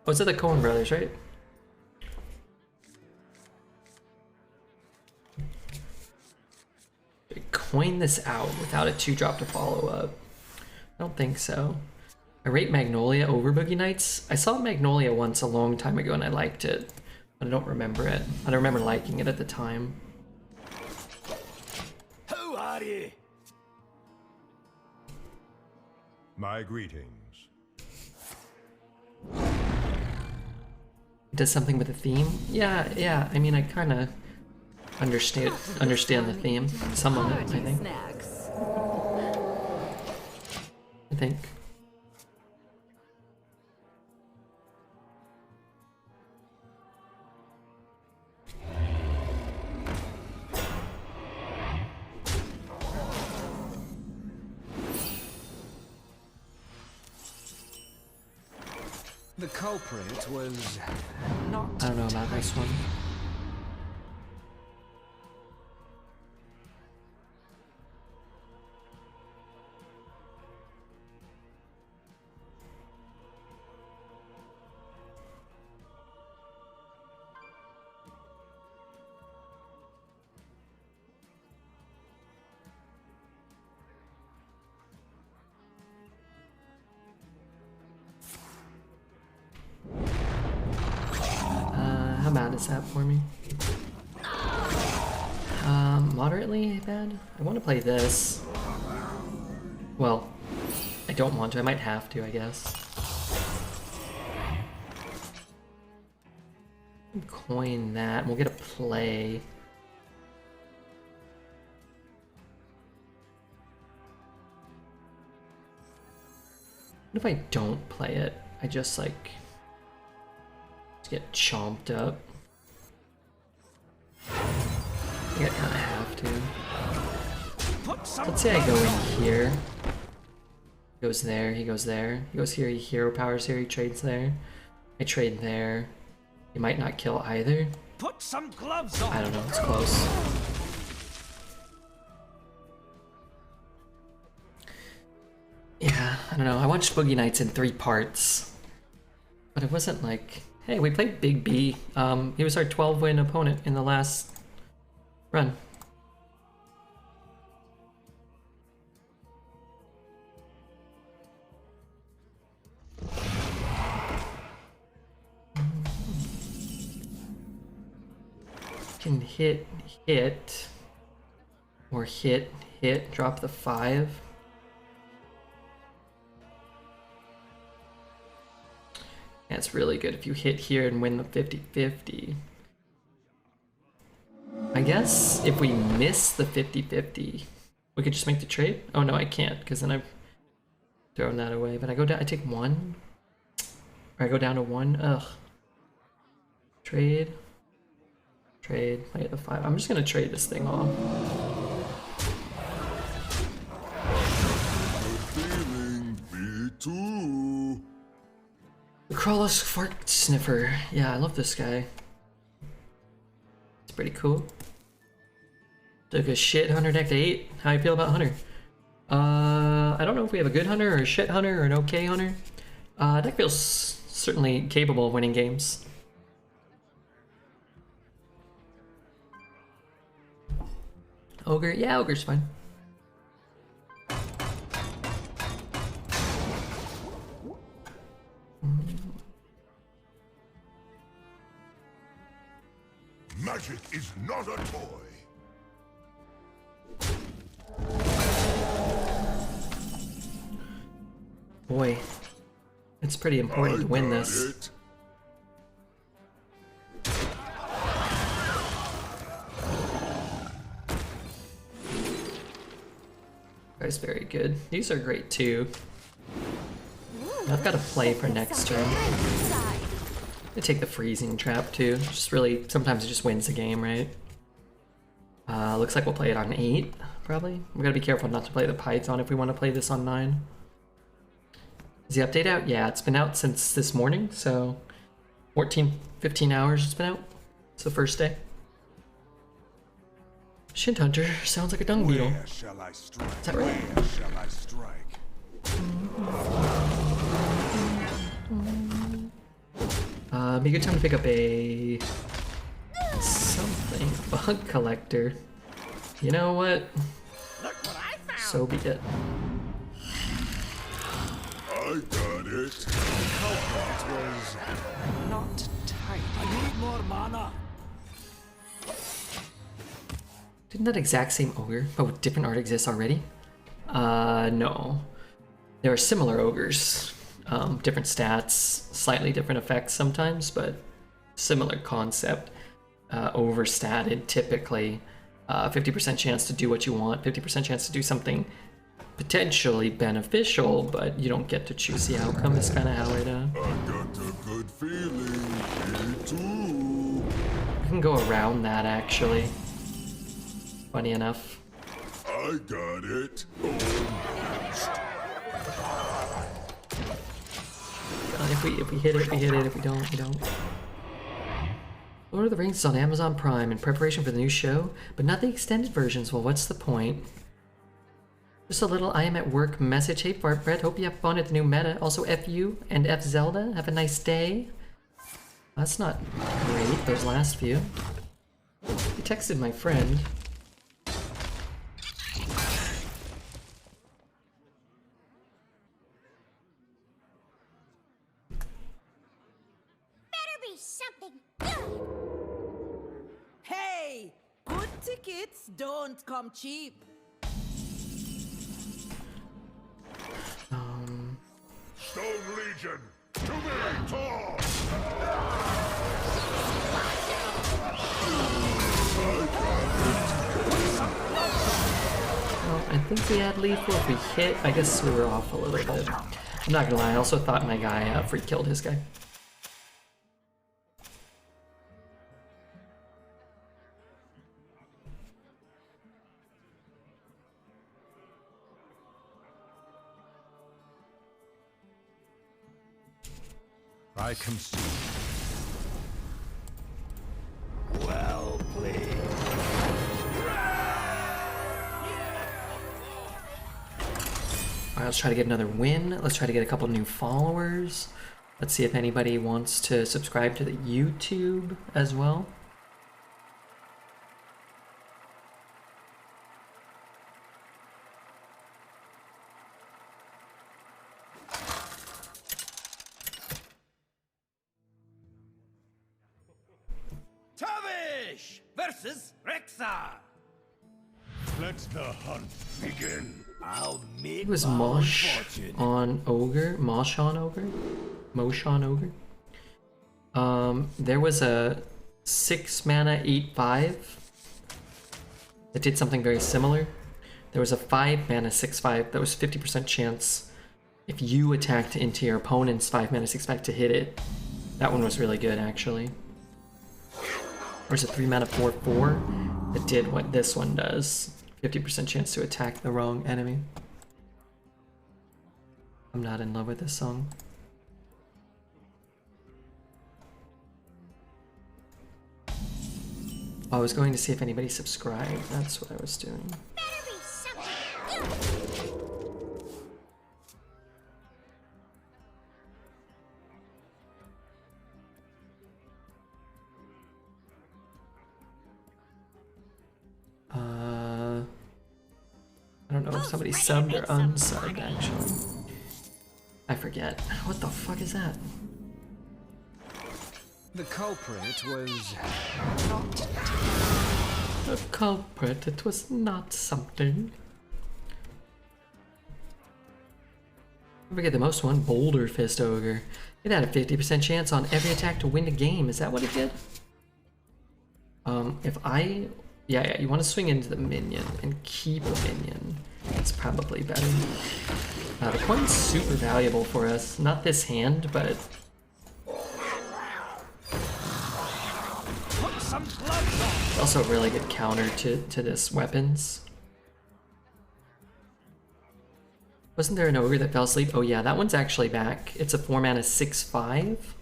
Oh, it's the Coen brothers, right? Did I coin this out without a 2-drop to follow up? I don't think so. I rate Magnolia over Boogie Nights. I saw Magnolia once a long time ago and I liked it, but I don't remember it. I don't remember liking it at the time. Who are you? My greetings. It does something with the theme? Yeah. I mean, I kind of understand the theme. Some of it, I think. Snacks. I think. The culprit was not. I don't know about this one. How bad is that for me? Moderately bad? I want to play this. Well, I don't want to. I might have to, I guess. Coin that. We'll get a play. What if I don't play it? I just like get chomped up. I think I kind of have to. Let's say I go in here. He goes there, he goes there. He goes here, he hero powers here, he trades there. I trade there. He might not kill either. Put some gloves on. I don't know, it's close. Yeah, I don't know. I watched Boogie Nights in 3 parts. But it wasn't like... Hey, we played Big B. He was our 12-win opponent in the last run. Can hit, or hit, drop the 5. Yeah, it's really good if you hit here and win the 50-50. I guess if we miss the 50-50, we could just make the trade. Oh no, I can't, because then I've thrown that away. But I go down, I take 1. Or I go down to 1. Ugh. Trade. Trade. I get the 5. I'm just gonna trade this thing off. Me too. The Krollos Fart Sniffer. Yeah, I love this guy. It's pretty cool. Took a shit hunter deck to 8. How you feel about hunter? I don't know if we have a good hunter or a shit hunter or an okay hunter. Deck feels certainly capable of winning games. Ogre? Yeah, Ogre's fine. Magic is not a toy. Boy, it's pretty important to win this. It. Guy's very good. These are great too. I've got a play for next turn. I take the freezing trap too. Just really, sometimes it just wins the game, right? Looks like we'll play it on 8, probably. We gotta be careful not to play the Python if we want to play this on 9. Is the update out? Yeah, it's been out since this morning, so 15 hours it's been out. It's the first day. Shit Hunter sounds like a dung beetle. Where shall I strike? Is that right? Where shall I strike? Be a good time to pick up a something bug collector. You know what? Look what I found. So be it. I got it. Culprit was not tight. I need more mana. Didn't that exact same ogre, but with different art exists already? No. There are similar ogres. Different stats, slightly different effects sometimes, but similar concept. Overstated typically. 50% chance to do what you want, 50% chance to do something potentially beneficial, but you don't get to choose the outcome is kind of how it... I got a good feeling. Me too. You can go around that actually. Funny enough. I got it. Almost. If we hit it, we hit it. If we don't, we don't. Lord of the Rings is on Amazon Prime in preparation for the new show, but not the extended versions. Well, what's the point? Just a little I am at work message. Hey, Fart Bread, hope you have fun at the new meta. Also, F you and F Zelda. Have a nice day. That's not great, those last few. He texted my friend. Better be something good. Hey! Good tickets don't come cheap. Stone Legion, to me, Thor! Well, I think we had lethal. If we hit, I guess we were off a little bit. I'm not gonna lie, I also thought my guy free killed his guy. I concede. Well played. Alright, let's try to get another win. Let's try to get a couple new followers. Let's see if anybody wants to subscribe to the YouTube as well. Tavish versus Rexxar. Let the hunt begin. I'll make It was my own Mosh fortune. on Ogre. Mosh on Ogre? Mosh on Ogre. There was a 6 mana 8/5 that did something very similar. There was a 5 mana 6/5 that was 50% chance if you attacked into your opponent's 5 mana 6/5 to hit it. That one was really good actually. There's a 3 mana 4/4 that did what this one does. 50% chance to attack the wrong enemy. I'm not in love with this song. I was going to see if anybody subscribed. That's what I was doing. Better be something good. I don't know if somebody subbed or unsubbed actually. I forget. What the fuck is that? The culprit was not The culprit, it was not something. I forget the most one, Boulder Fist Ogre. It had a 50% chance on every attack to win the game. Is that what it did? Yeah, you want to swing into the minion and keep a minion. It's probably better. The coin's super valuable for us. Not this hand, but Put some gloves on. it's also a really good counter to this weapons. Wasn't there an ogre that fell asleep? Oh yeah, that one's actually back. It's a 4 mana 6/5.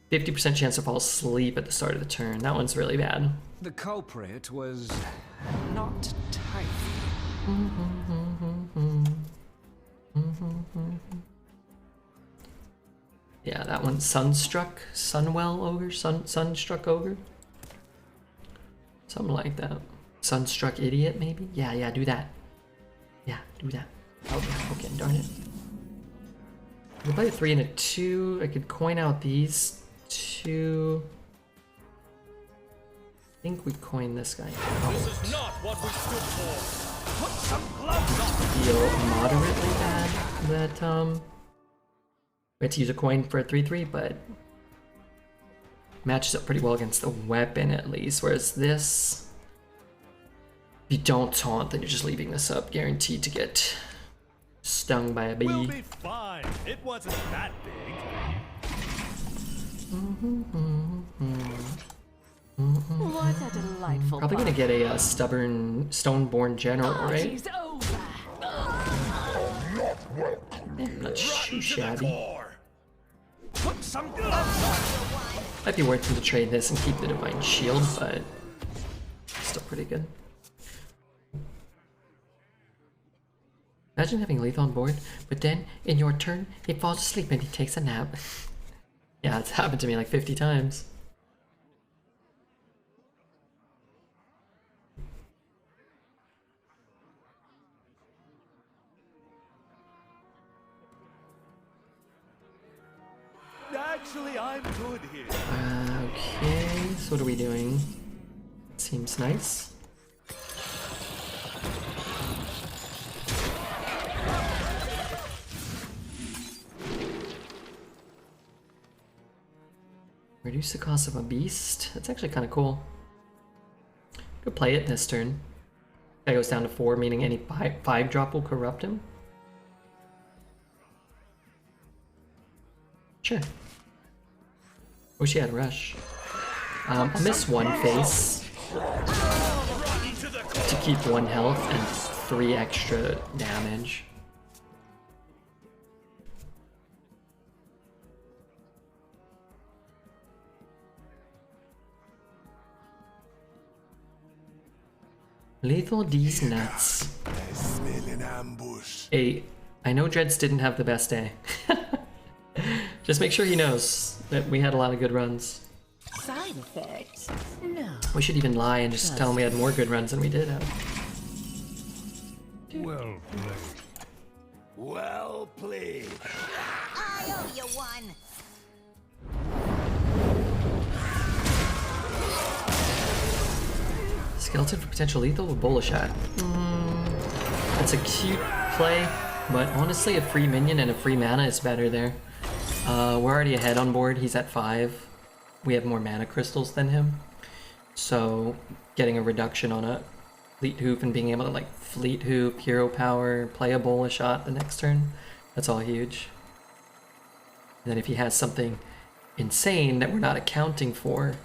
50% chance to fall asleep at the start of the turn. That one's really bad. the culprit was not tight. Yeah, that one's Sunstruck, Sunwell Ogre, Sunstruck Ogre. Something like that. Sunstruck Idiot, maybe? Yeah, do that. Yeah, do that. Okay, darn it. I could play a 3 and a 2. I could coin out these 2. I think we coin this guy out. This is not what we stood for. Put some gloves on. Feel moderately bad that we had to use a coin for a 3/3, but matches up pretty well against the weapon at least. Whereas this, if you don't taunt, then you're just leaving this up, guaranteed to get stung by a bee. We'll be fine. It wasn't that big. What a delightful Probably gonna get a stubborn Stoneborn General, right? Party's over. Not too shabby. Core. put some Might be worth it to trade this and keep the Divine Shield, but still pretty good. Imagine having Lethal on board, but then in your turn, he falls asleep and he takes a nap. Yeah, it's happened to me like 50 times. Actually, I'm good here. Okay, so what are we doing? Seems nice. Reduce the cost of a beast. That's actually kind of cool. Could play it this turn. That goes down to 4, meaning any 5 drop will corrupt him. Sure. Wish he had rush. I'll miss 1 face to keep 1 health and 3 extra damage. Lethal D's nuts. I smell an ambush. Hey, I know Dreads didn't have the best day. Just make sure he knows that we had a lot of good runs. Side effects? No. We should even lie and just tell him we had more good runs than we did have. Well played. Well played. I owe you one. Skeleton for potential lethal with Bola Shot. That's a cute play, but honestly a free minion and a free mana is better there. We're already ahead on board, he's at 5. We have more mana crystals than him. So getting a reduction on a Fleet Hoof and being able to like Fleet Hoof, Hero Power, play a Bola Shot the next turn, that's all huge. And then if he has something insane that we're not accounting for,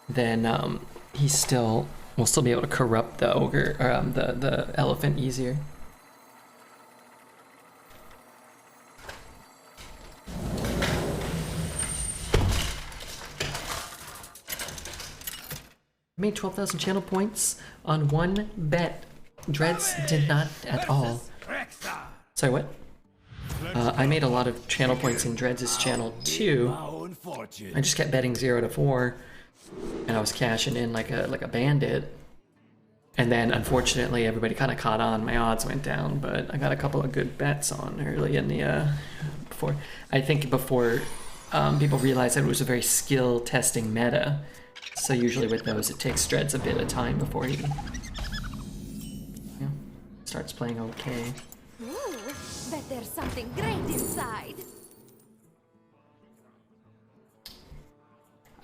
then we'll still be able to corrupt the ogre or the elephant easier. Made 12,000 channel points on 1 bet. Dreads did not at all. Sorry, what? I made a lot of channel points in Dreads' channel too. I just kept betting 0 to 4, and I was cashing in like a bandit. And then unfortunately everybody kind of caught on. My odds went down, but I got a couple of good bets on early in the before people realized that it was a very skill testing meta. So usually with those, it takes Dreads a bit of time before he starts playing okay. Ooh, bet there's something great inside.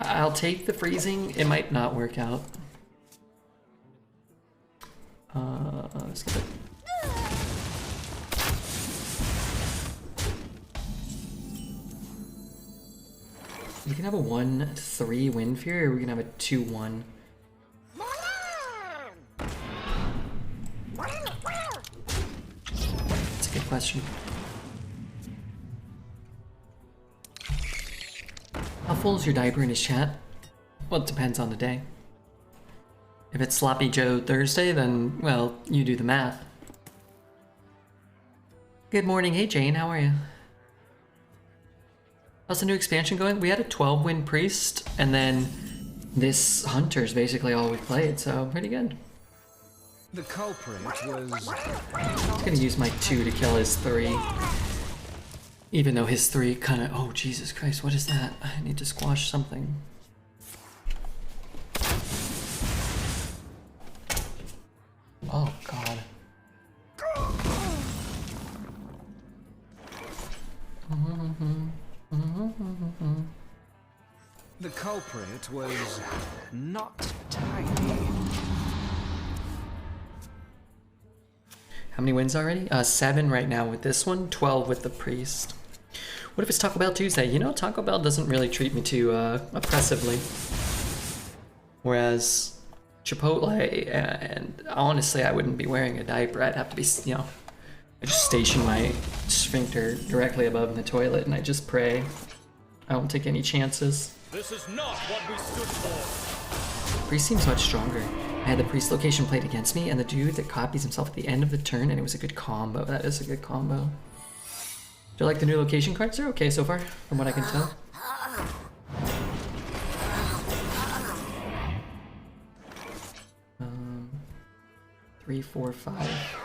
I'll take the freezing. It might not work out. Let's get it. We can have a 1-3 Wind Fury, or we can have a 2-1. That's a good question. How full is your diaper in his chat? Well, it depends on the day. If it's Sloppy Joe Thursday, then, well, you do the math. Good morning. Hey, Jane. How are you? How's the new expansion going? We had a 12-win Priest, and then this Hunter's basically all we played, so pretty good. The culprit was... I'm gonna use my 2 to kill his 3. Even though his 3 kind of... Oh, Jesus Christ, what is that? I need to squash something. Oh, God. The culprit was not tiny. How many wins already? 7 right now with this one, 12 with the Priest. What if it's Taco Bell Tuesday? You know, Taco Bell doesn't really treat me too oppressively. Whereas Chipotle, and honestly, I wouldn't be wearing a diaper. I'd have to be, you know, I just station my sphincter directly above the toilet and I just pray. I won't take any chances. This is not what we stood for. Priest seems much stronger. I had the priest location played against me, and the dude that copies himself at the end of the turn, and it was a good combo. That is a good combo. Do you like the new location cards? They're okay so far, from what I can tell. 3, 4, 5.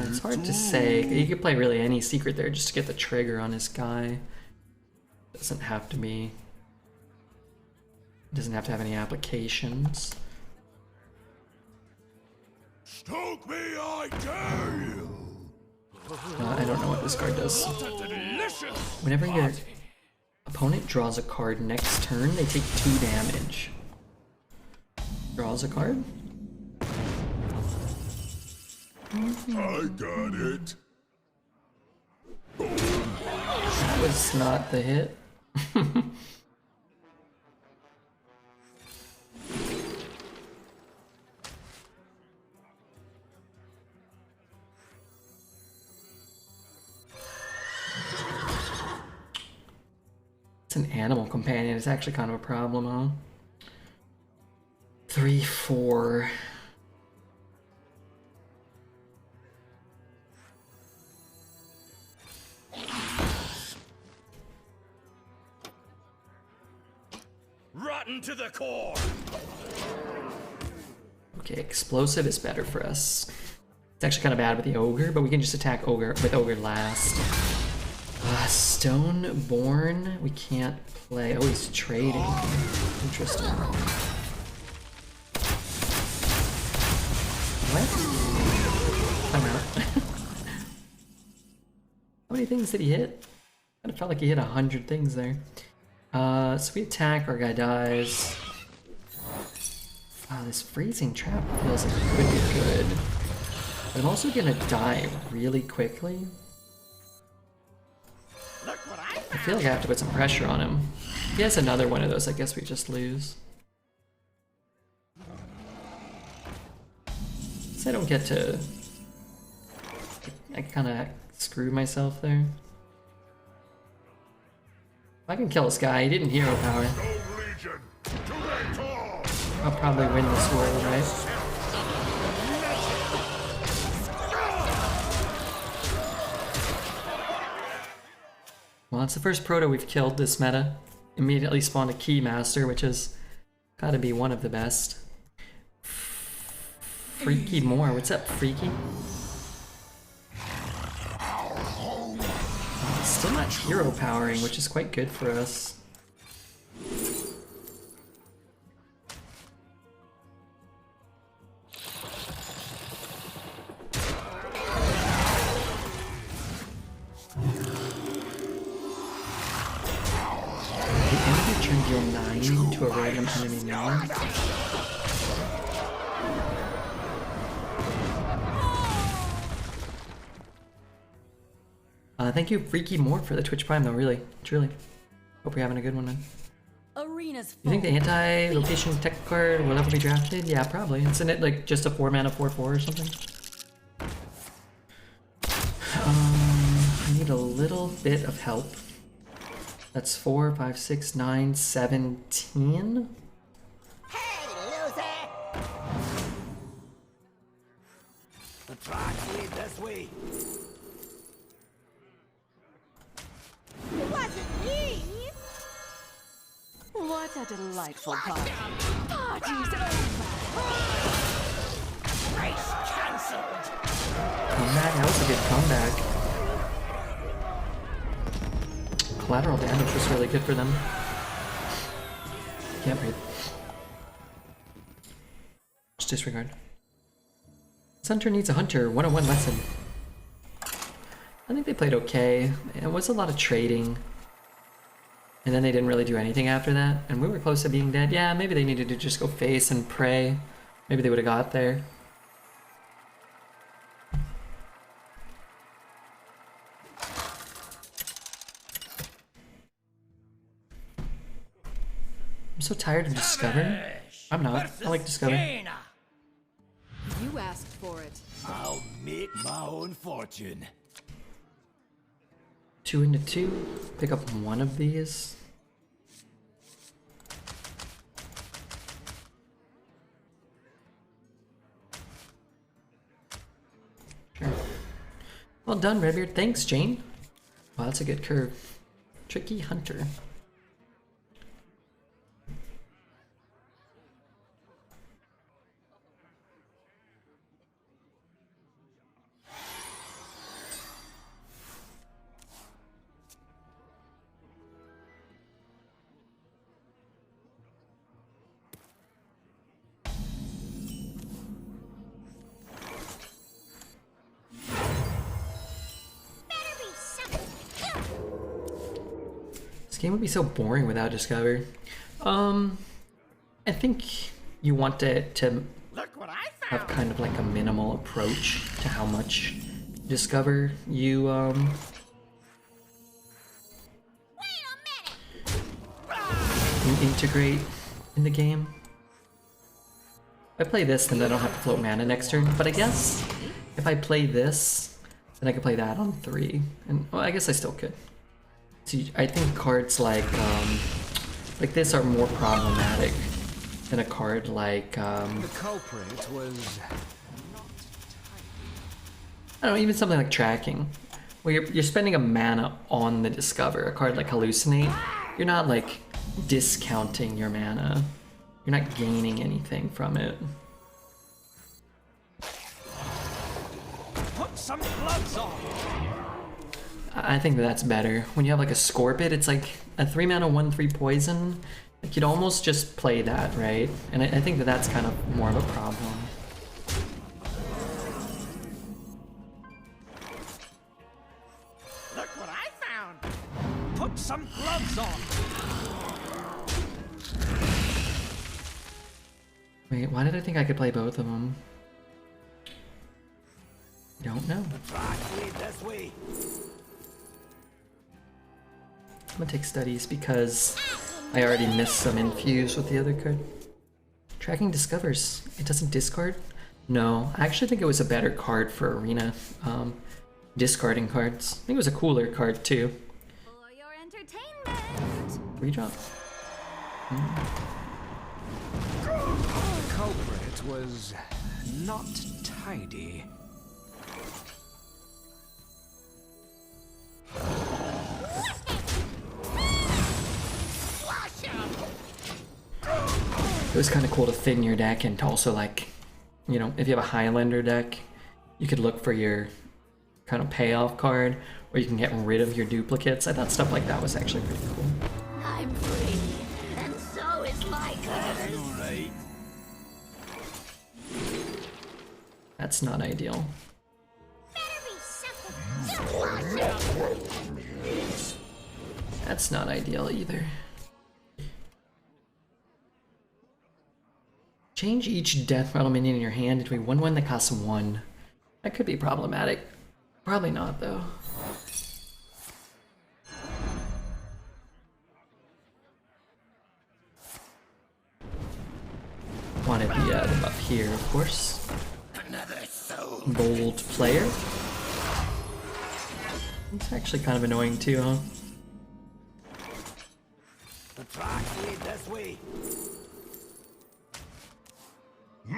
It's hard to say. You could play really any secret there just to get the trigger on his guy. Doesn't have to be. Doesn't have to have any applications. Stoke me, I dare you! I don't know what this card does. Whenever your opponent draws a card next turn, they take 2 damage. Draws a card? I got it. That was not the hit. It's an animal companion. It's actually kind of a problem, huh? 3, 4. Rotten to the core. Okay, explosive is better for us. It's actually kind of bad with the ogre, but we can just attack ogre with ogre last. Stoneborn, we can't play. Oh, he's trading. Interesting. What? I'm out. How many things did he hit? Kind of felt like he hit 100 things there. So we attack, our guy dies. Wow, this freezing trap feels like it could be good. But I'm also gonna die really quickly. I feel like I have to put some pressure on him. If he has another one of those, I guess we just lose. So I don't get to... I kind of screwed myself there. If I can kill this guy, he didn't hero power. I'll probably win this world, right? Well, it's the first proto we've killed this meta. Immediately spawned a Keymaster, which has gotta be one of the best. Freaky Moore, what's up, Freaky? Still not hero powering, which is quite good for us. The enemy turn deal 9 to a random enemy now. Thank you, Freaky Moore, for the Twitch Prime, though, really, truly. Hope you're having a good one, man. Arena's You think the anti-location tech card will ever be drafted? Yeah, probably. Isn't it like just a 4-mana 4/4 or something? I need a little bit of help. That's 4, 5, 6, 9, 17. Hey, loser! The tracks lead this way. Wasn't me! What a delightful party. Party's over! Race cancelled! Comeback? That was a good comeback. Collateral damage was really good for them. Can't breathe. Just disregard. This hunter needs a hunter. 101 lesson. I think they played okay. It was a lot of trading. And then they didn't really do anything after that. And we were close to being dead. Yeah, maybe they needed to just go face and pray. Maybe they would have got there. I'm so tired of Discover. I'm not. I like Discover. Jaina. You asked for it. I'll make my own fortune. 2 into 2. Pick up one of these. Sure. Well done, Redbeard. Thanks, Jane. Wow, that's a good curve. Tricky Hunter. This game would be so boring without Discover. I think you want to Look what I have found. kind of like a minimal approach to how much Discover you Wait a minute. can integrate in the game. If I play this, then I don't have to float mana next turn, but I guess if I play this, then I could play that on 3. And well, I guess I still could. See, I think cards like this are more problematic than a card like The culprit was I don't know, even something like Tracking, where you're spending a mana on the Discover. A card like Hallucinate, you're not like discounting your mana. You're not gaining anything from it. put some gloves on. I think that's better. When you have like a Scorpid, it's like a 3 mana 1/3 poison. Like you'd almost just play that, right? And I think that that's kind of more of a problem. Look what I found. Put some gloves on. Wait, why did I think I could play both of them? Don't know. Tracks lead this way. I'm gonna take Studies because I already missed some infuse with the other card. Tracking Discovers. It doesn't discard? No, I actually think it was a better card for Arena. Discarding cards. I think it was a cooler card too. For your entertainment. Redrop. The culprit was not tidy. It was kind of cool to thin your deck and to also like, you know, if you have a Highlander deck, you could look for your kind of payoff card, or you can get rid of your duplicates. I thought stuff like that was actually pretty cool. I'm free, and so is my curse. Alright. That's not ideal. Better be something. Just watch out. That's not ideal either. Change each death rattle minion in your hand into a 1/1 that costs 1. That could be problematic. Probably not though. Wanted the buff here, of course. Another soul. Bold player. It's actually kind of annoying too, huh? The tracks lead this way. We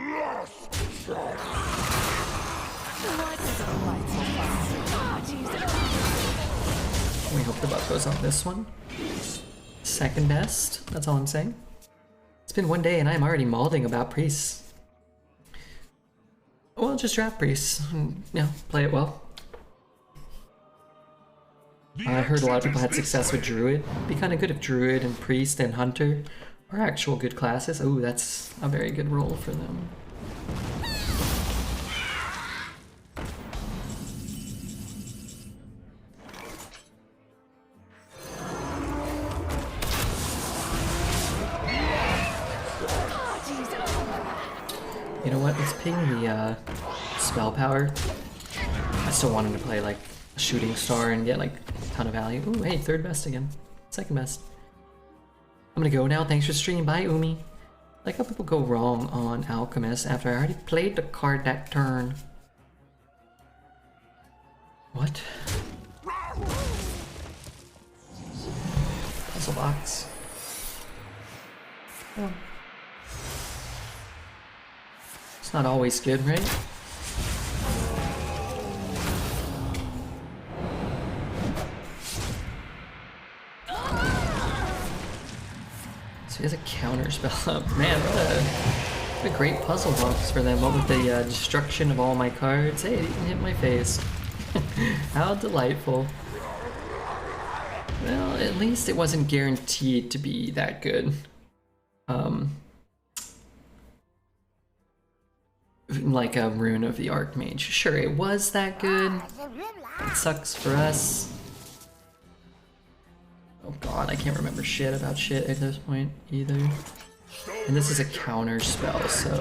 hope the buff goes on this one. Second best, that's all I'm saying. It's been 1 day and I'm already malding about priests. Well, just draft priests. And, you know, play it well. I heard a lot of people had success with Druid. Be kind of good if Druid and Priest and Hunter are actual good classes. Ooh, that's a very good role for them. You know what? Let's ping the spell power. I still wanted to play like a shooting star and get like a ton of value. Ooh, hey, third best again. Second best. I'm gonna go now. Thanks for streaming. Bye, Umi. Like how people go wrong on Alchemist after I already played the card that turn. What? Puzzle box. Oh. It's not always good, right? So he has a counter spell up. Man, what a great puzzle box for them. What with the destruction of all my cards. Hey, it didn't hit my face. How delightful. Well, at least it wasn't guaranteed to be that good. Like a Rune of the Archmage. Sure, it was that good. It sucks for us. Oh god, I can't remember shit about shit at this point either. And this is a counter spell, so...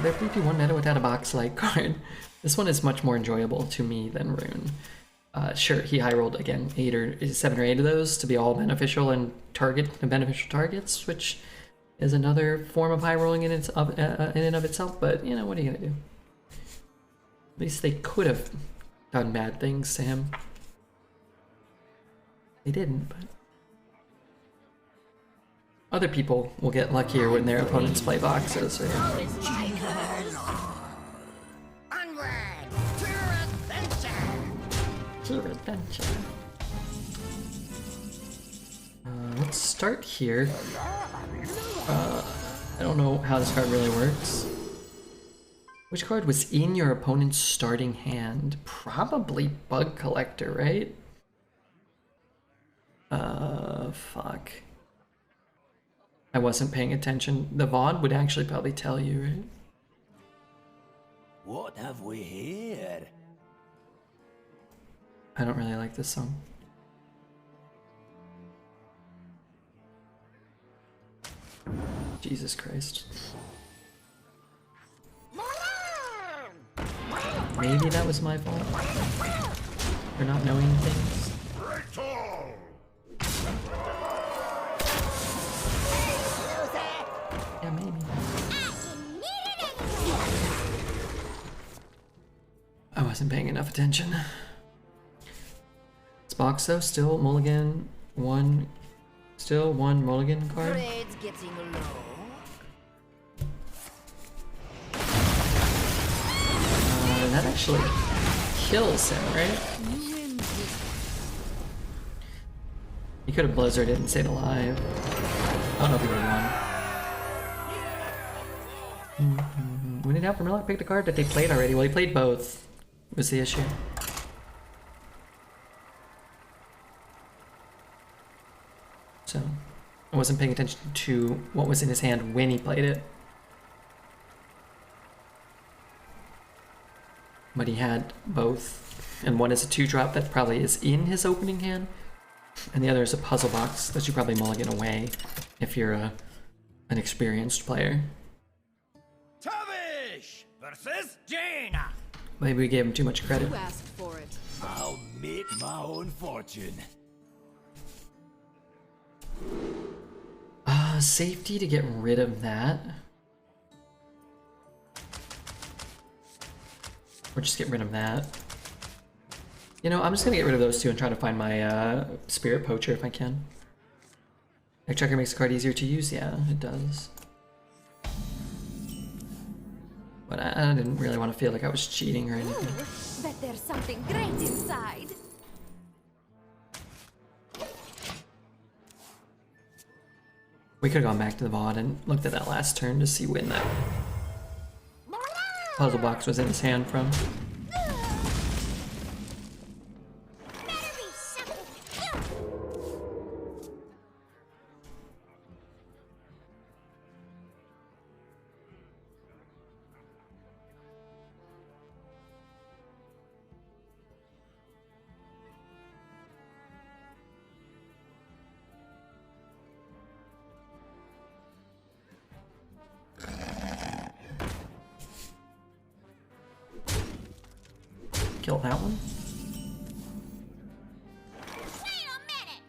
Did I do one meta without a box-like card? This one is much more enjoyable to me than Rune. Sure, he high rolled again 7 or 8 of those to be all beneficial and beneficial targets, which is another form of high rolling in and of itself. But you know, what are you gonna do? At least they could have done bad things to him. They didn't, but other people will get luckier when their opponents play boxes. Or... Adventure. Let's start here. I don't know how this card really works. Which card was in your opponent's starting hand? Probably Bug Collector, right? Fuck. I wasn't paying attention. The VOD would actually probably tell you, right? What have we here? I don't really like this song. Jesus Christ. Maybe that was my fault for not knowing things. Yeah, maybe. I wasn't paying enough attention. Box though, still mulligan, one mulligan card. Grade's getting low. That actually kills him, right? He could have blizzarded and stayed alive. I don't know if he would have won. When in doubt, Vermillion picked a card that they played already. Well, he played both. Was the issue. So, I wasn't paying attention to what was in his hand when he played it. But he had both. And one is a 2-drop that probably is in his opening hand. And the other is a puzzle box that you probably mulligan away if you're an experienced player. Tavish versus Jaina. Maybe we gave him too much credit. You asked for it. I'll make my own fortune. Safety to get rid of that. Or just get rid of that. You know, I'm just gonna get rid of those two and try to find my Spirit Poacher if I can. Egg Checker makes the card easier to use, yeah, it does. But I didn't really want to feel like I was cheating or anything. Bet there's something great inside. We could have gone back to the VOD and looked at that last turn to see when that puzzle box was in his hand from. Kill that one. Wait a minute!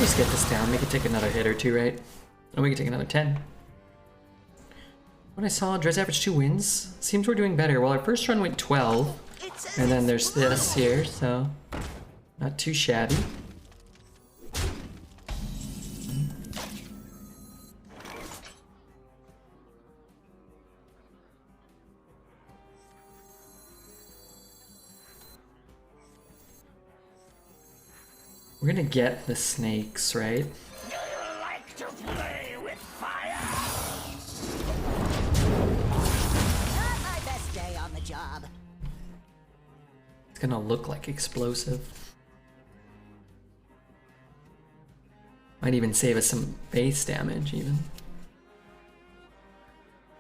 just get this down. We could take another hit or two, right? And we could take another 10. When I saw Dred's average 2 wins, seems we're doing better. Well, our first run went 12, and then there's this here, so not too shabby. We're gonna get the snakes, right? Do you like to play with fire? Not my best day on the job. It's gonna look like explosive. Might even save us some base damage, even.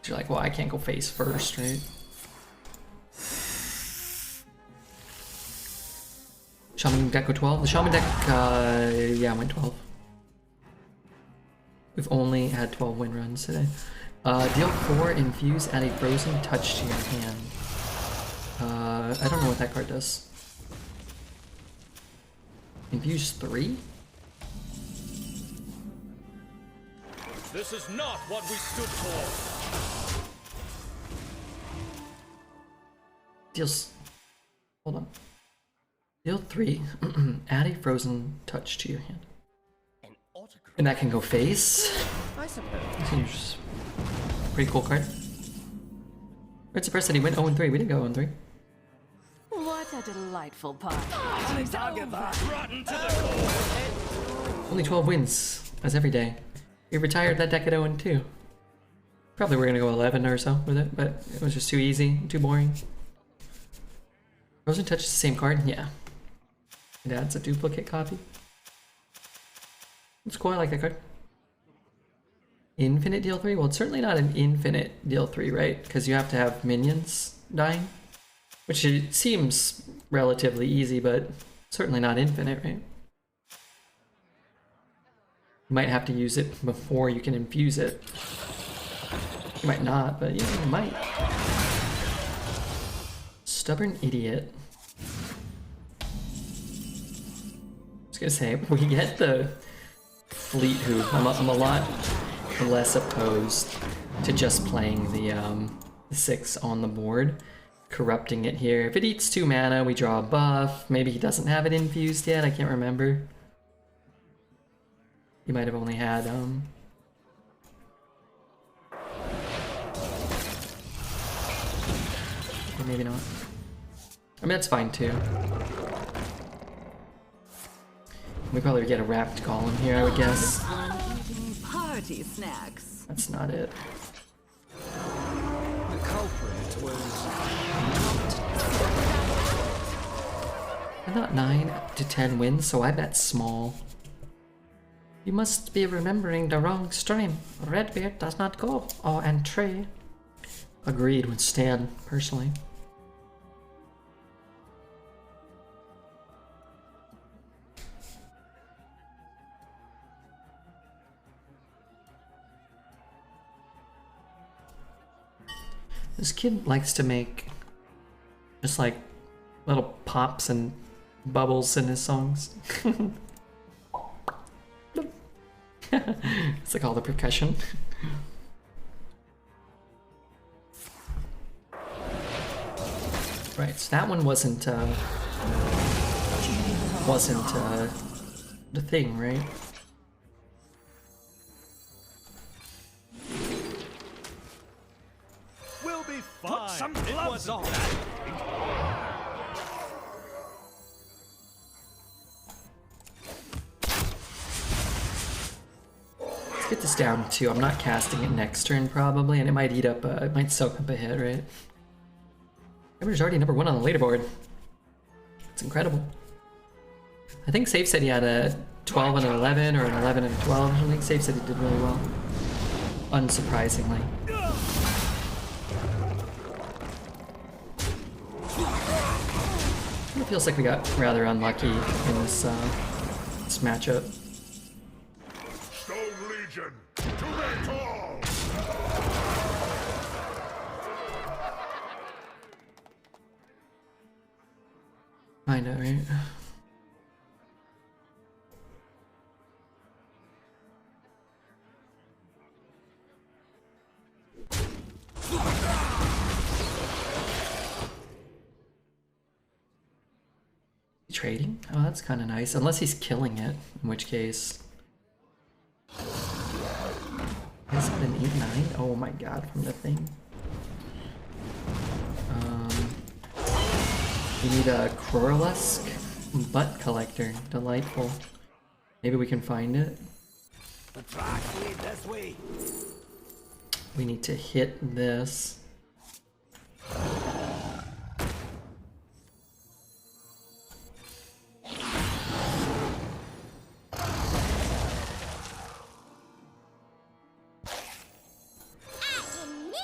You're like, well, I can't go face first, right? Shaman deck go 12? The Shaman deck, yeah, went 12. We've only had 12 win runs today. Deal 4, infuse, add a frozen touch to your hand. I don't know what that card does. Infuse 3? This is not what we stood for. Deals... Hold on. Deal 3, add a frozen touch to your hand. And that can go face. I suppose. Seems pretty cool card. Red Suppress said he went 0-3. We didn't go 0-3. What a delightful party. Only 12 wins, as every day. We retired that deck at 0-2. Probably we're gonna go 11 or so with it, but it was just too easy, too boring. Frozen Touch is the same card? Yeah. It adds a duplicate copy. It's cool, I like that card. Infinite deal 3? Well, it's certainly not an infinite deal 3, right? Because you have to have minions dying. Which it seems relatively easy, but certainly not infinite, right? You might have to use it before you can infuse it. You might not, but yeah, you might. Stubborn Idiot. I was gonna say, we get the Fleet Hoof. I'm a lot less opposed to just playing the 6 on the board. Corrupting it here. If it eats 2 mana, we draw a buff. Maybe he doesn't have it infused yet, I can't remember. He might have only had, or maybe not. I mean, that's fine too. We probably get a wrapped column here, I would guess. Party snacks. That's not it. The culprit was I thought 9 to 10 wins, so I bet small. You must be remembering the wrong stream. Redbeard does not go au entree. Agreed with Stan, personally. This kid likes to make just like little pops and bubbles in his songs. It's like all the percussion. Right, so that one wasn't the thing, right? We'll be fine. Put some It gloves wasn't on. that. Let's get this down too. I'm not casting it next turn probably, and it might eat up, it might soak up a hit, right? Everyone's already number 1 on the leaderboard. It's incredible. I think Safe said he had a 12 and an 11, or an 11 and a 12. I think Safe said he did really well. Unsurprisingly. It feels like we got rather unlucky in this matchup. Stone Legion, to their call! I know, right? Trading? Oh, that's kind of nice. Unless he's killing it, in which case. Is it an 8-9? Oh my god, from the thing. We need a Coralisk butt collector. Delightful. Maybe we can find it. The tracks lead this way. We need to hit this.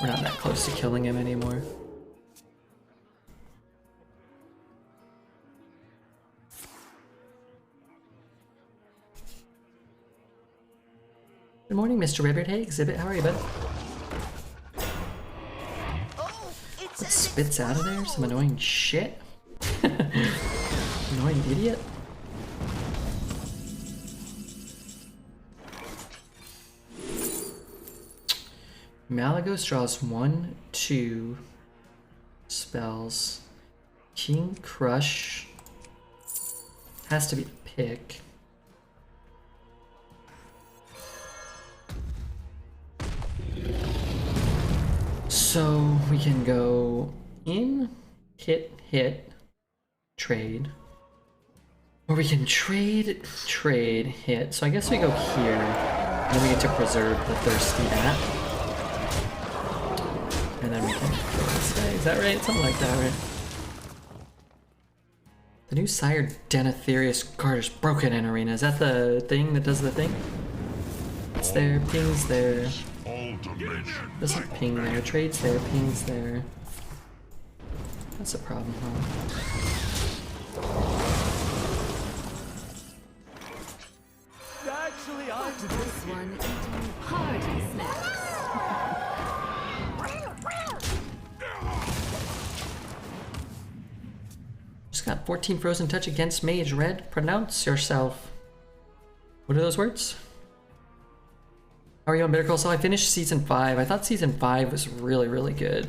We're not that close to killing him anymore. Good morning, Mr. Ribbit. Hey, Exhibit. How are you, bud? What spits out of there? Some annoying shit? Annoying idiot? Malagos draws 1, 2 spells. King Crush has to be a pick. So we can go in, hit, trade. Or we can trade, hit. So I guess we go here. And then we get to preserve the Thirsty Bat. And then we can go this way. Is that right? Something like that, right? The new Sire Denetherius card is broken in Arena. Is that the thing that does the thing? It's there, pings there. Doesn't ping there, trades there, pings there. That's a problem, huh? Actually, I did This one eating party snacks. Just got 14 Frozen Touch against Mage. Red, pronounce yourself. What are those words? How are you on Better Call Saul? I finished season 5. I thought season 5 was really, really good.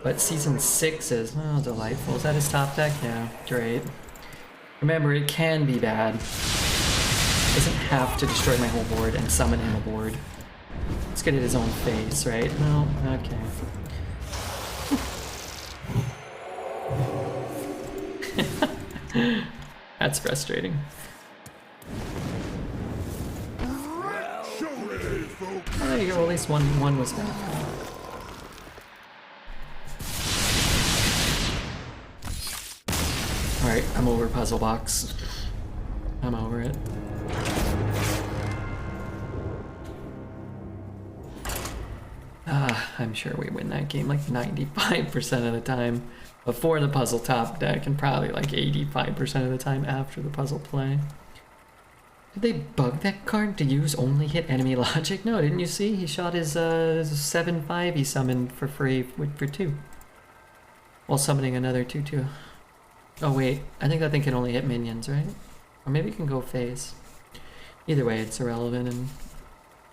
But season 6 is, oh, delightful. Is that his top deck? Yeah, great. Remember, it can be bad. Doesn't have to destroy my whole board and summon him aboard. Let's get it his own face, right? No? Okay. That's frustrating. Oh, there you go. At least one was back. Alright, I'm over Puzzle Box. I'm over it. I'm sure we win that game like 95% of the time before the puzzle top deck and probably like 85% of the time after the puzzle play. Did they bug that card to use only hit enemy logic? No, didn't you see? He shot his 7/5 he summoned for free for 2. While summoning another 2/2. Oh wait, I think that thing can only hit minions, right? Or maybe it can go phase. Either way, it's irrelevant and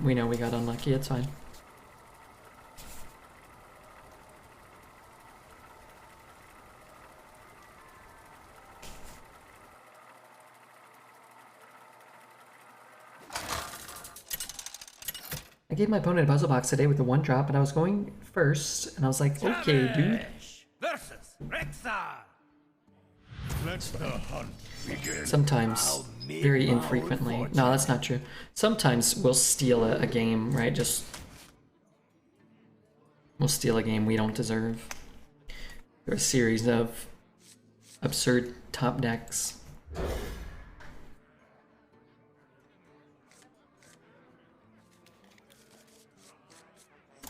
we know we got unlucky, it's fine. I gave my opponent a puzzle box today with the 1-drop, and I was going first, and I was like, okay, dude. Versus Rexxar. Let the hunt begin. Sometimes, very infrequently. No, that's not true. Sometimes we'll steal a game, right? Just we'll steal a game we don't deserve. There are a series of absurd top decks.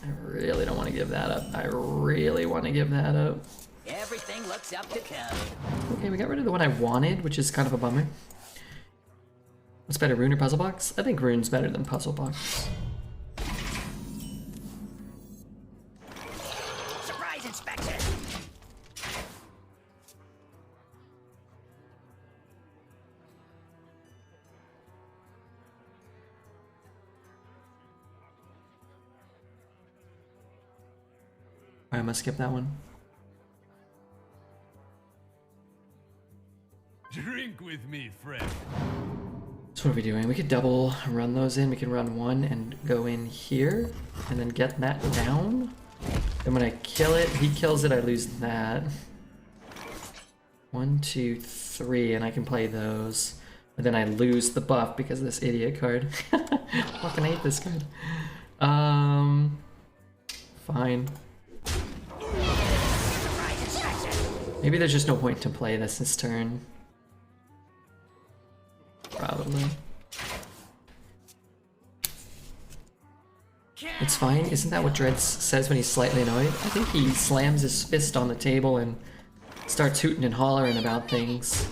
I really don't want to give that up. I really want to give that up. Everything looks up to code. Okay, we got rid of the one I wanted, which is kind of a bummer. What's better, Rune or Puzzle Box? I think Rune's better than Puzzle Box. Surprise inspection! Alright, I'm gonna skip that one. Drink with me, friend. So what are we doing? We could double run those in. We can run one and go in here and then get that down. Then when I kill it, he kills it, I lose that. 1, 2, 3, and I can play those. But then I lose the buff because of this idiot card. Fucking hate this card. Fine. Maybe there's just no point to play this turn. Probably. It's fine. Isn't that what Dread says when he's slightly annoyed? I think he slams his fist on the table and starts hooting and hollering about things.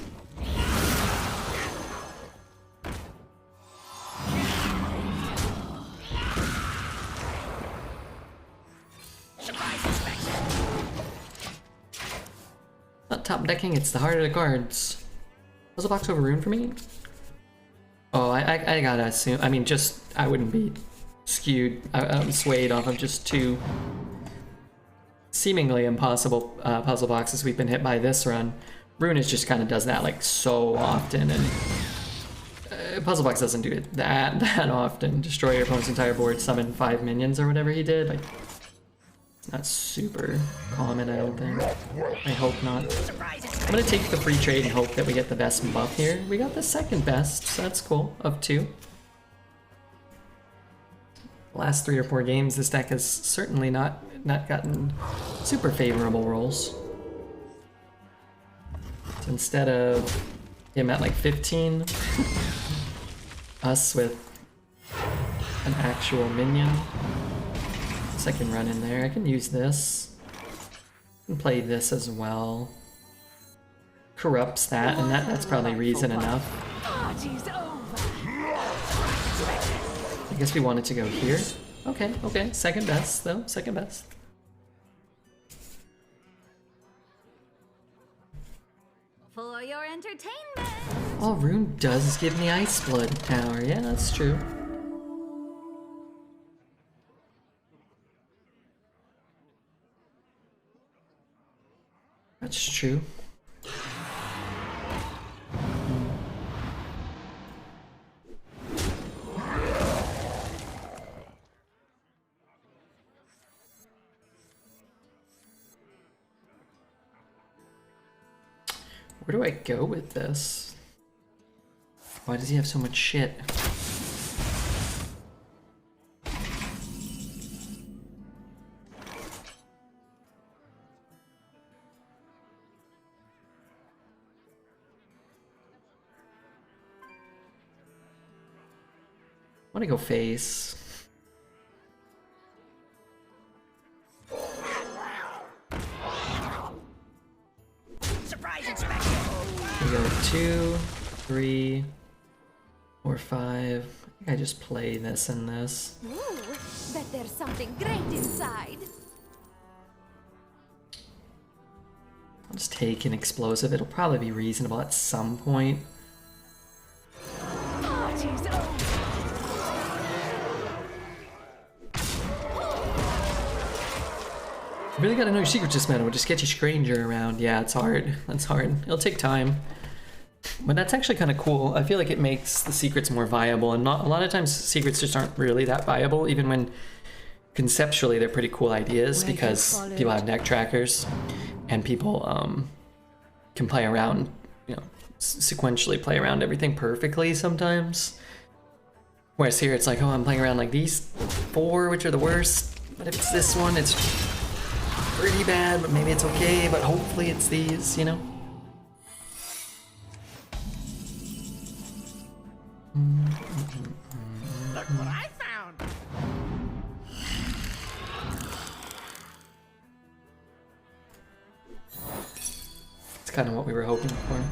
Not top decking, it's the heart of the cards. Puzzle box over rune for me? Oh, I gotta assume. I mean, just I wouldn't be skewed. I'm swayed off of just two seemingly impossible puzzle boxes we've been hit by this run. Rune is just kind of does that like so often, and puzzle box doesn't do it that often. Destroy your opponent's entire board, summon 5 minions or whatever he did. Like, it's not super common, I don't think. I hope not. I'm gonna take the free trade and hope that we get the best buff here. We got the second best, so that's cool, of 2. Last 3 or 4 games, this deck has certainly not gotten super favorable rolls. So instead of him at like 15, us with an actual minion. So I can run in there. I can use this. I can play this as well. Corrupts that, and that's probably reason enough. I guess we wanted to go here. Okay, okay. Second best, though. Second best. For your entertainment. Oh, Rune does give me Ice Blood power. Yeah, that's true. That's true. Where do I go with this? Why does he have so much shit? I want to go face. Surprise inspection. We go 2, 3, 4, 5. I think I just play this and this. Ooh, bet there's something great inside. I'll just take an explosive. It'll probably be reasonable at some point. Really gotta know your secrets this man. We'll just get you Stranger around. Yeah, it's hard. That's hard. It'll take time. But that's actually kind of cool. I feel like it makes the secrets more viable, and not a lot of times secrets just aren't really that viable, even when conceptually they're pretty cool ideas, because people have deck trackers and people can play around, you know, sequentially play around everything perfectly sometimes. Whereas here it's like, oh, I'm playing around like these 4, which are the worst, but if it's this one, it's pretty bad, but maybe it's okay, but hopefully it's these, you know? Look what I found. It's kind of what we were hoping for.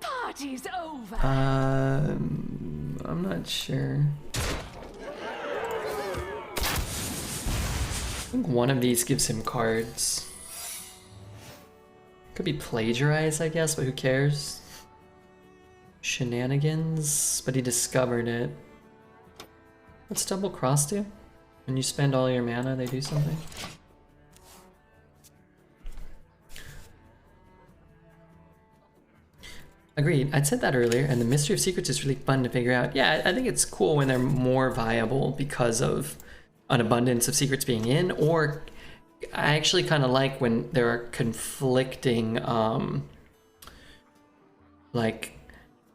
Party's over. I'm not sure. I think one of these gives him cards. Could be plagiarized, I guess, but who cares? Shenanigans, but he discovered it. What's double cross do? When you spend all your mana, they do something? Agreed. I'd said that earlier, and the Mystery of Secrets is really fun to figure out. Yeah, I think it's cool when they're more viable because of an abundance of secrets being in, or I actually kind of like when there are conflicting, like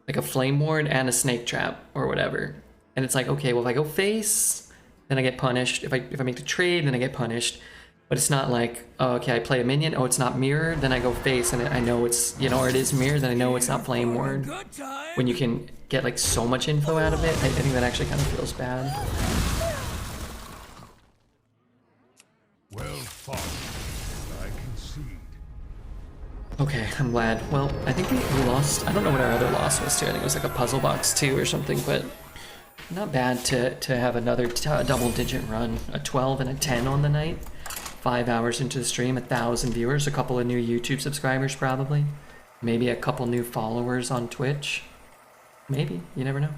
a flame ward and a snake trap or whatever. And it's like, okay, well, if I go face, then I get punished. If I make the trade, then I get punished. But it's not like, oh, okay, I play a minion, oh, it's not mirrored, then I go face, and I know it's, you know, or it is mirrored, then I know it's not flame ward. When you can get like so much info out of it, I think that actually kind of feels bad. Well fought. I concede. Okay, I'm glad. Well, I think we lost, I don't know what our other loss was too. I think it was like a puzzle box 2 or something, but not bad to have another double-digit run. A 12 and a 10 on the night. 5 hours into the stream, 1,000 viewers, a couple of new YouTube subscribers probably. Maybe a couple new followers on Twitch. Maybe, you never know.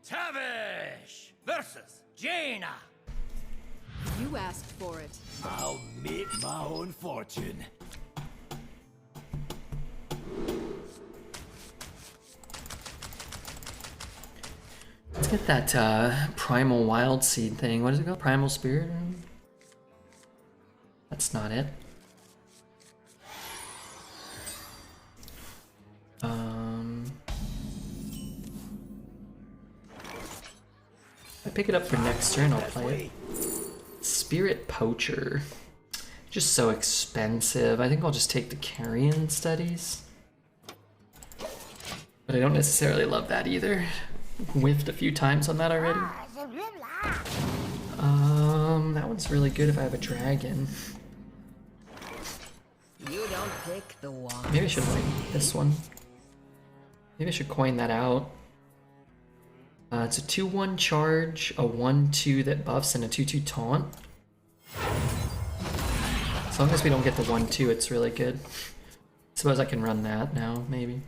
Tavish versus Jaina. You asked for it. I'll meet my own fortune. Let's get that Primal Wild Seed thing. What is it called? Primal Spirit? That's not it. If I pick it up for next turn, I'll play it. Spirit Poacher. Just so expensive. I think I'll just take the Carrion Studies. But I don't necessarily love that either. Whiffed a few times on that already. That one's really good if I have a dragon. You don't pick the one. Maybe I should like this one. Maybe I should coin that out. It's a 2-1 charge, a 1-2 that buffs, and a 2-2 taunt. As long as we don't get the 1-2, it's really good. Suppose I can run that now, maybe.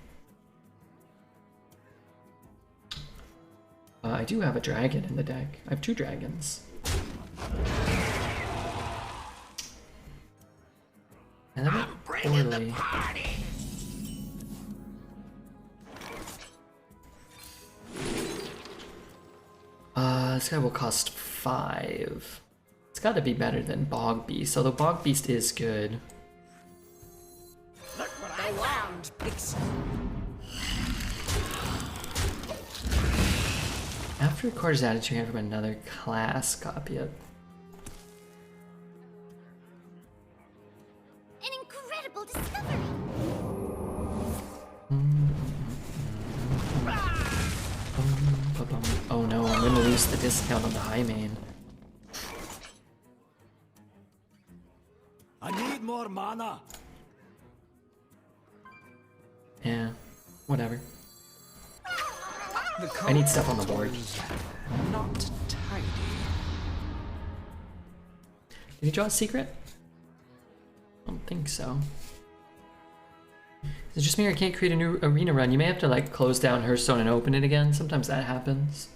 I do have a dragon in the deck. I have 2 dragons. And that went poorly. This guy will cost 5. It's got to be better than Bog Beast, although Bog Beast is good. The wand picks. After a card is added to your hand from another class, copy it. An incredible discovery! Oh no, I'm gonna lose the discount on the high main. I need more mana. Yeah, whatever. The I need stuff on the board. Not tidy. Did he draw a secret? I don't think so. Is it just me or I can't create a new arena run? You may have to like close down Hearthstone and open it again. Sometimes that happens.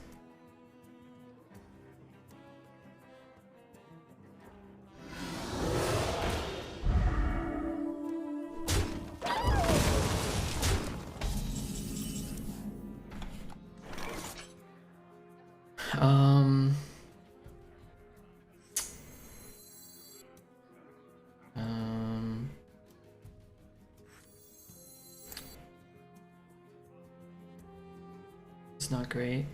It's not great.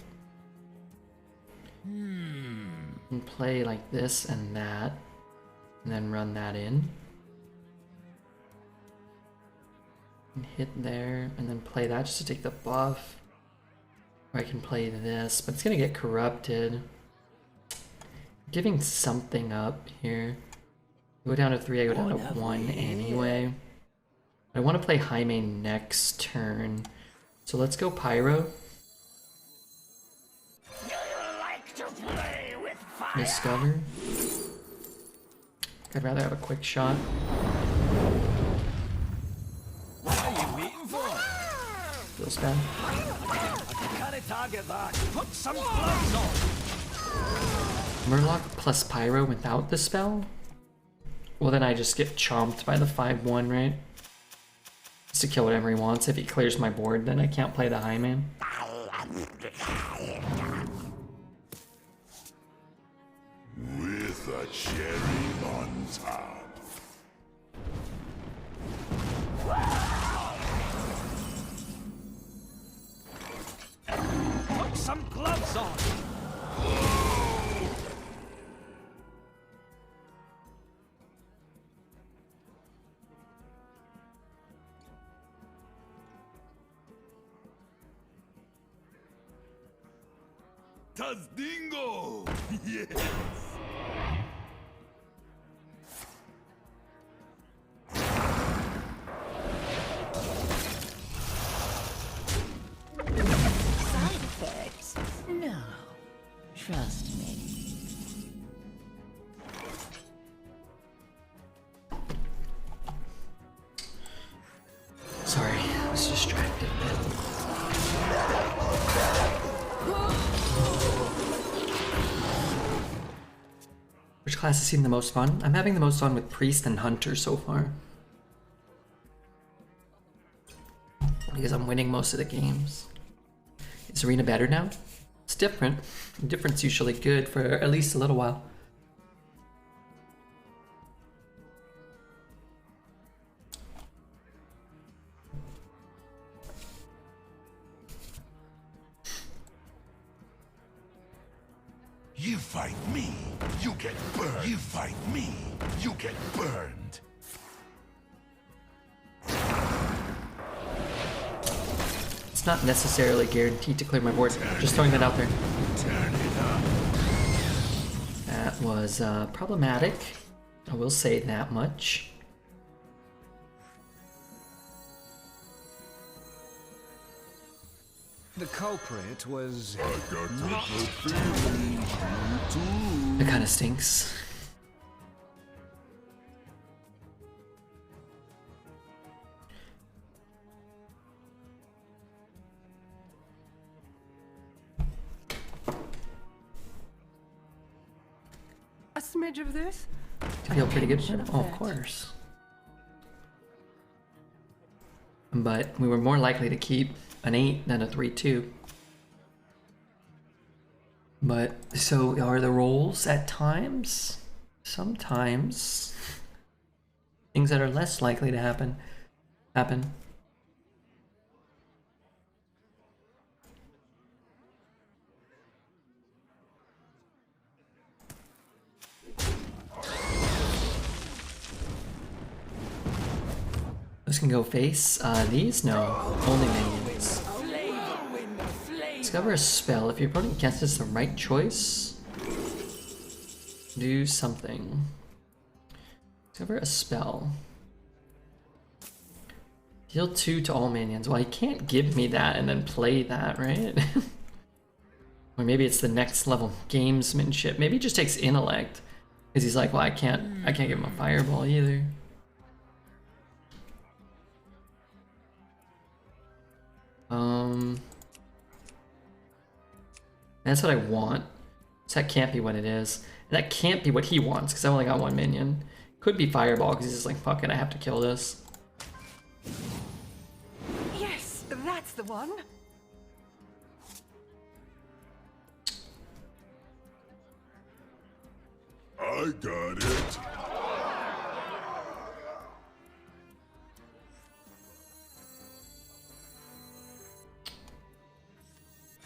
And play like this and that, and then run that in. And hit there, and then play that just to take the buff. Or I can play this, but it's gonna get corrupted. Giving something up here. Go down to 3, I go down to 1 anyway. I want to play high main next turn. So let's go Pyro. Discover. I'd rather have a quick shot. What are you waiting for? Feels bad. I can cut it Target that. Put some gloves on. Murloc plus Pyro without the spell? Well, then I just get chomped by the 5/1, right? Just to kill whatever he wants. If he clears my board, then I can't play the High Man. With a cherry on top. Put some gloves on. Tazdingo! Yes! Side effects? No. Trust me. Sorry, I was distracted a bit. Which class has seen the most fun? I'm having the most fun with Priest and Hunter so far. Because I'm winning most of the games. Is Arena better now? It's different. Different's usually good for at least a little while. You fight me, you get burned. You fight me, you get burned. It's not necessarily guaranteed to clear my board. Just throwing that out there. Turn it up. That was problematic. I will say that much. The culprit was I got the good feeling. You too. It kind of stinks. A smidge of this? I feel pretty good. Oh, of course. But we were more likely to keep an 8 than a 3-2. But so are the rolls at times? Sometimes. Things that are less likely to happen. Those can go face. These? No. Only minions. Discover a spell. If your opponent guesses the right choice, do something. Discover a spell. Deal 2 to all minions. Well, he can't give me that and then play that, right? Or maybe it's the next level gamesmanship. Maybe he just takes intellect. Because he's like, well, I can't give him a fireball either. That's what I want. So that can't be what it is. And that can't be what he wants, because I only got 1 minion. Could be fireball, because he's just like, fuck it, I have to kill this. Yes, that's the one. I got it.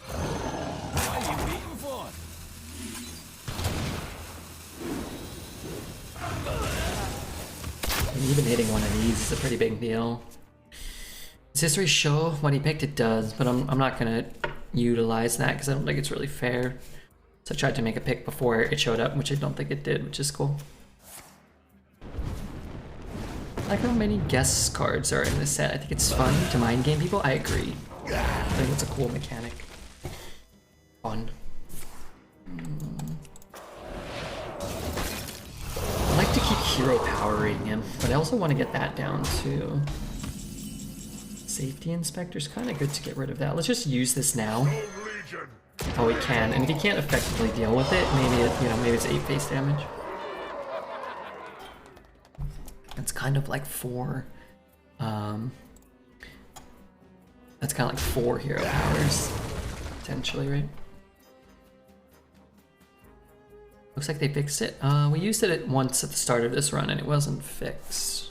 What are you waiting for? And even hitting one of these is a pretty big deal. Does history show what he picked? It does, but I'm not gonna utilize that because I don't think it's really fair. So I tried to make a pick before it showed up, which I don't think it did, which is cool. I like how many guest cards are in this set. I think it's fun to mind game people. I agree. I think it's a cool mechanic. Fun. I like to keep hero powering him, but I also want to get that down too. Safety Inspector's kind of good to get rid of that. Let's just use this now. Rogue Legion. Oh, he can. And if he can't effectively deal with it, maybe it, maybe it's 8 face damage. That's kind of like 4. That's kind of like 4 hero powers, potentially, right? Looks like they fixed it. We used it once at the start of this run and it wasn't fixed.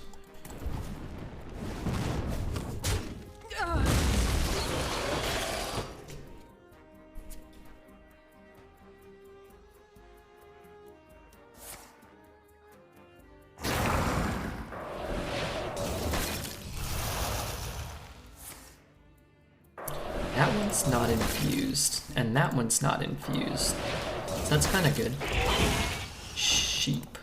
That one's not infused, and that one's not infused. So that's kind of good. Sheep.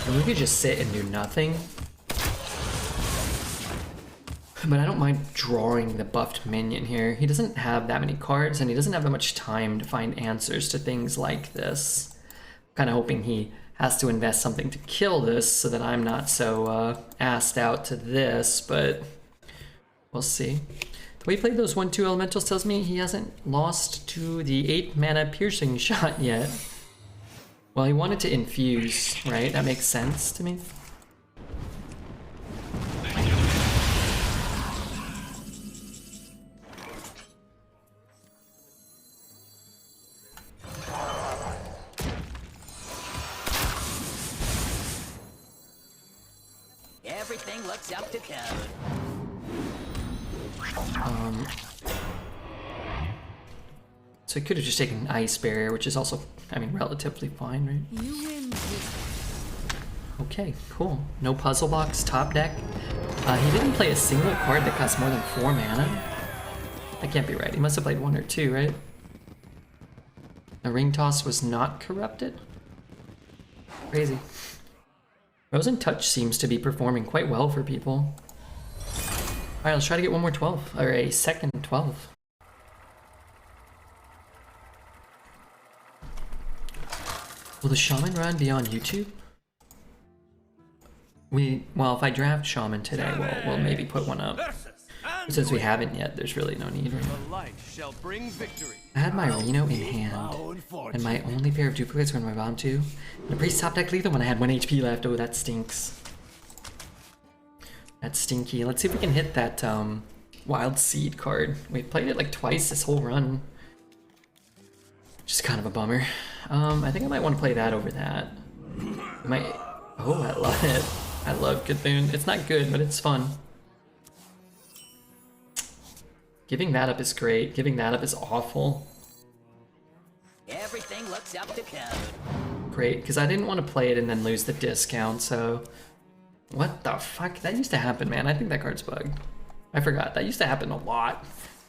And we could just sit and do nothing. But I don't mind drawing the buffed minion here. He doesn't have that many cards, and he doesn't have that much time to find answers to things like this. I'm kind of hoping he has to invest something to kill this so that I'm not so assed out to this, but we'll see. The way he played those 1/2 elementals tells me he hasn't lost to the 8 mana piercing shot yet. Well, he wanted to infuse, right? That makes sense to me. Everything looks up to code. So he could have just taken Ice Barrier, which is also, I mean, relatively fine, right? You win. Okay, cool. No puzzle box, top deck. He didn't play a single card that costs more than 4 mana. That can't be right. He must have played 1 or 2, right? The Ring Toss was not corrupted? Crazy. Frozen Touch seems to be performing quite well for people. Alright, let's try to get one more 12, or a second 12. Will the Shaman run be on YouTube? Well, if I draft Shaman today, we'll maybe put one up. Since we haven't yet, there's really no need right now. I had my Reno in hand, and my only pair of duplicates were in my bottom 2. And a Priest top deck lethal when I had 1 HP left. Oh, that stinks. That's stinky. Let's see if we can hit that Wild Seed card. We played it like twice this whole run. Just kind of a bummer. I think I might want to play that over that. Oh, I love it. I love Cthulhu. It's not good, but it's fun. Giving that up is great. Giving that up is awful. Everything looks up to code. Great, because I didn't want to play it and then lose the discount, so... What the fuck? That used to happen, man. I think that card's bugged. I forgot. That used to happen a lot.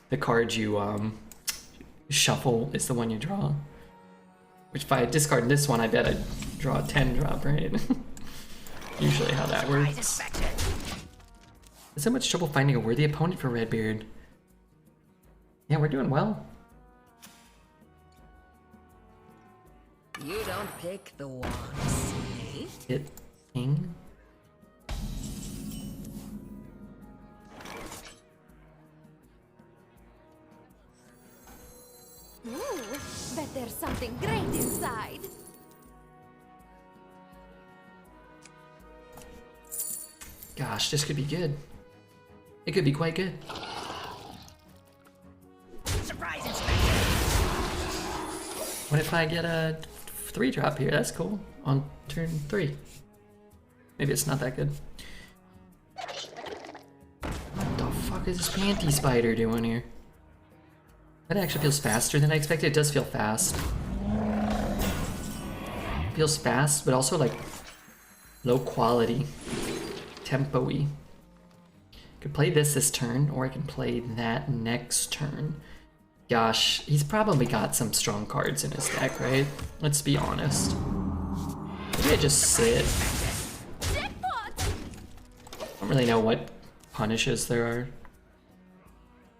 The card you, shuffle is the one you draw. Which if I discard this one, I bet I'd draw a 10 drop, right? Usually how that works. There's so much trouble finding a worthy opponent for Redbeard. Yeah, we're doing well. You don't pick the ones, eh? Hit King. Ooh, bet there's something great inside. Gosh, this could be good. It could be quite good. Surprise inspection. What if I get a 3 drop here? That's cool. On turn 3. Maybe it's not that good. What the fuck is this Panty Spider doing here? That actually feels faster than I expected. It does feel fast. It feels fast, but also like low quality. Tempo-y. I could play this turn, or I can play that next turn. Gosh, he's probably got some strong cards in his deck, right? Let's be honest. Maybe I just sit. I don't really know what punishes there are.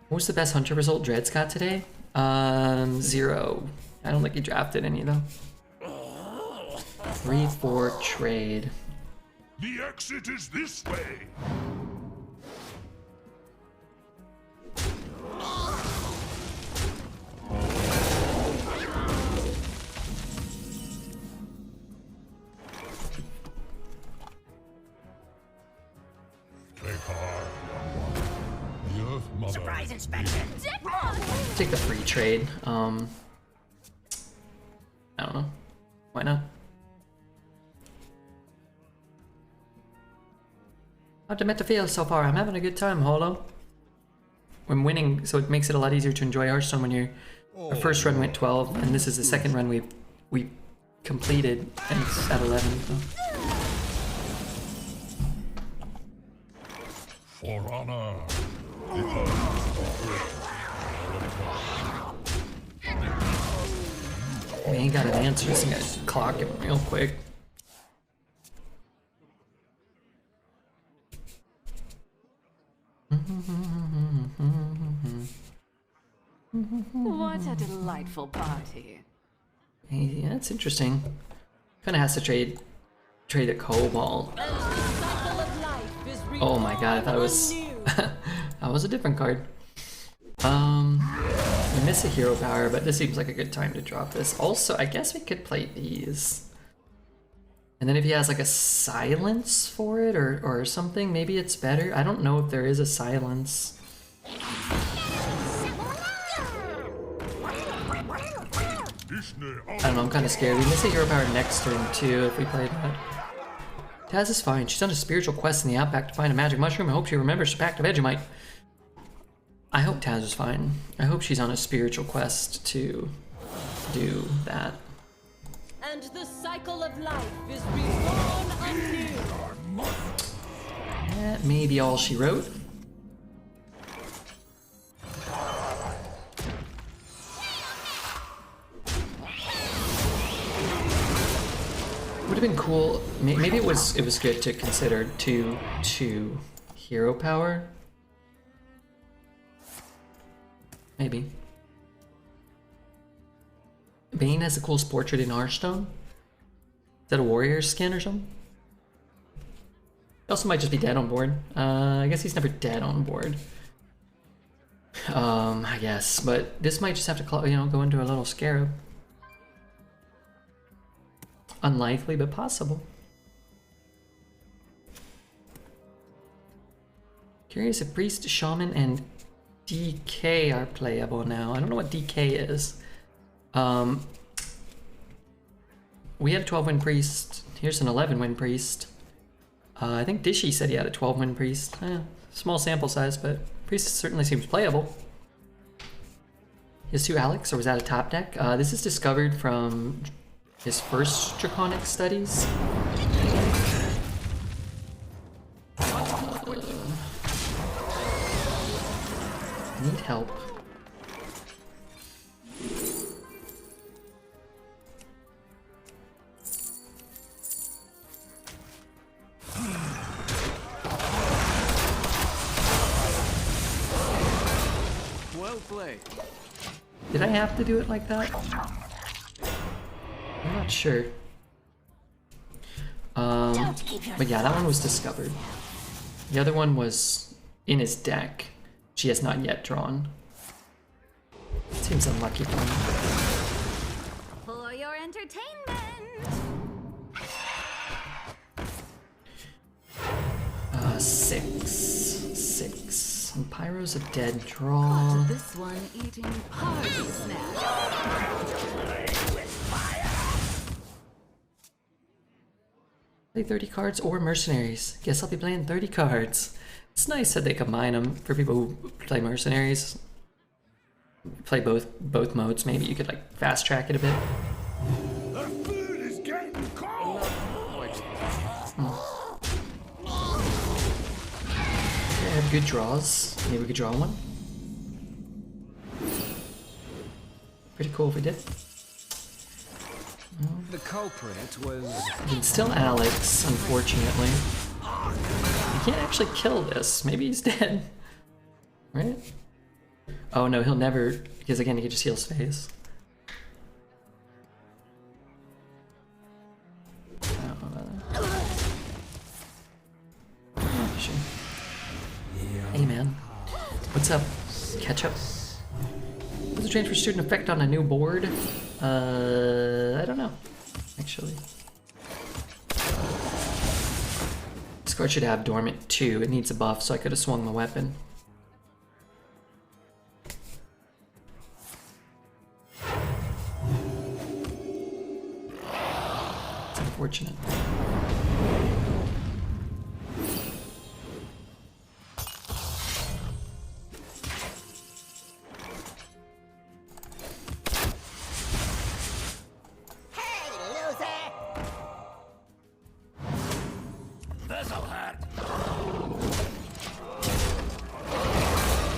What was the best Hunter result Dreads got today? 0. I don't think he drafted any though. 3-4 trade. The exit is this way. Take heart, young one. The Earth Mother. Surprise inspection. Take the free trade. I don't know. Why not? How'd the meta feel so far? I'm having a good time, Holo. I'm winning, so it makes it a lot easier to enjoy Hearthstone when our first run went 12, and this is the second run we completed, and it's at 11. So. For honor. We ain't got an answer, so I gotta clock him real quick. What a delightful party. Hey, yeah, it's interesting. Kinda has to trade a Cobalt. Oh my god, I thought it was that was a different card. We miss a hero power, but this seems like a good time to drop this. Also, I guess we could play these. And then if he has like a silence for it or something, maybe it's better. I don't know if there is a silence. I don't know, I'm kind of scared. We miss a hero power next turn too if we play that. Taz is fine. She's on a spiritual quest in the Outback to find a magic mushroom. I hope she remembers the Pact of Vegemite. I hope Taz is fine. I hope she's on a spiritual quest to do that. And the cycle of life is reborn anew. That may be all she wrote. Would have been cool. Maybe it was good to consider two hero power. Maybe. Bane has the coolest portrait in Hearthstone. Is that a warrior skin or something? He also might just be dead on board. I guess he's never dead on board. I guess, but this might just have to, go into a little scarab. Unlikely, but possible. Curious if Priest, Shaman, and DK are playable now. I don't know what DK is. We had a 12-win Priest. Here's an 11-win Priest. I think Dishy said he had a 12-win Priest. Small sample size, but Priest certainly seems playable. He has 2 Alex, or was that a top deck? This is discovered from his first Draconic studies. Need help. Well played. Did I have to do it like that? I'm not sure. But yeah, that one was discovered. The other one was in his deck. She has not yet drawn. Seems unlucky for me. For your entertainment. 6. And Pyro's a dead draw. This one eating party snack. Play 30 cards or Mercenaries. Guess I'll be playing 30 cards. It's nice that they combine them for people who play Mercenaries. Play both modes. Maybe you could like fast track it a bit. The food is getting cold. I have good draws. Maybe we could draw one. Pretty cool if we did. The culprit was... It's still Alex, unfortunately. You can't actually kill this. Maybe he's dead. Right? Oh no, he'll never, because again, he can just heal space. Hey man, what's up? Catch up. Does the transfer student effect on a new board? I don't know, actually. This card should have Dormant too. It needs a buff, so I could have swung the weapon. It's unfortunate.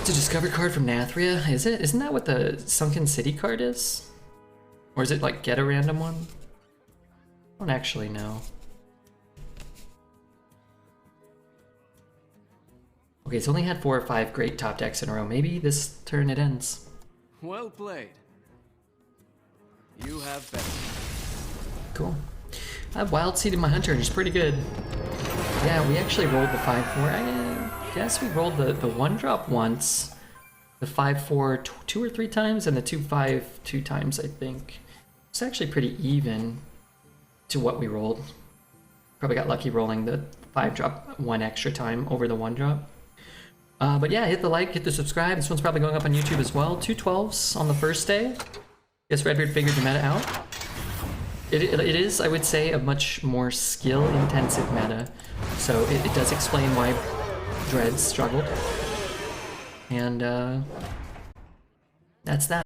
It's a discovered card from Nathria, is it? Isn't that what the Sunken City card is? Or is it like get a random one? I don't actually know. Okay, it's only had 4 or 5 great top decks in a row. Maybe this turn it ends. Well played. You have better. Cool. I have Wild Seed in my Hunter, and it's pretty good. Yeah, we actually rolled the 5-4. I guess we rolled the 1-drop once, the 5-4 2 or 3 times, and the 2-5 2 times, I think. It's actually pretty even to what we rolled. Probably got lucky rolling the 5-drop 1 extra time over the 1-drop. But yeah, hit the like, hit the subscribe. This one's probably going up on YouTube as well. 2 12s on the first day. Guess Redbeard figured the meta out. It is, I would say, a much more skill-intensive meta. So it does explain why Dread struggled. And that's that.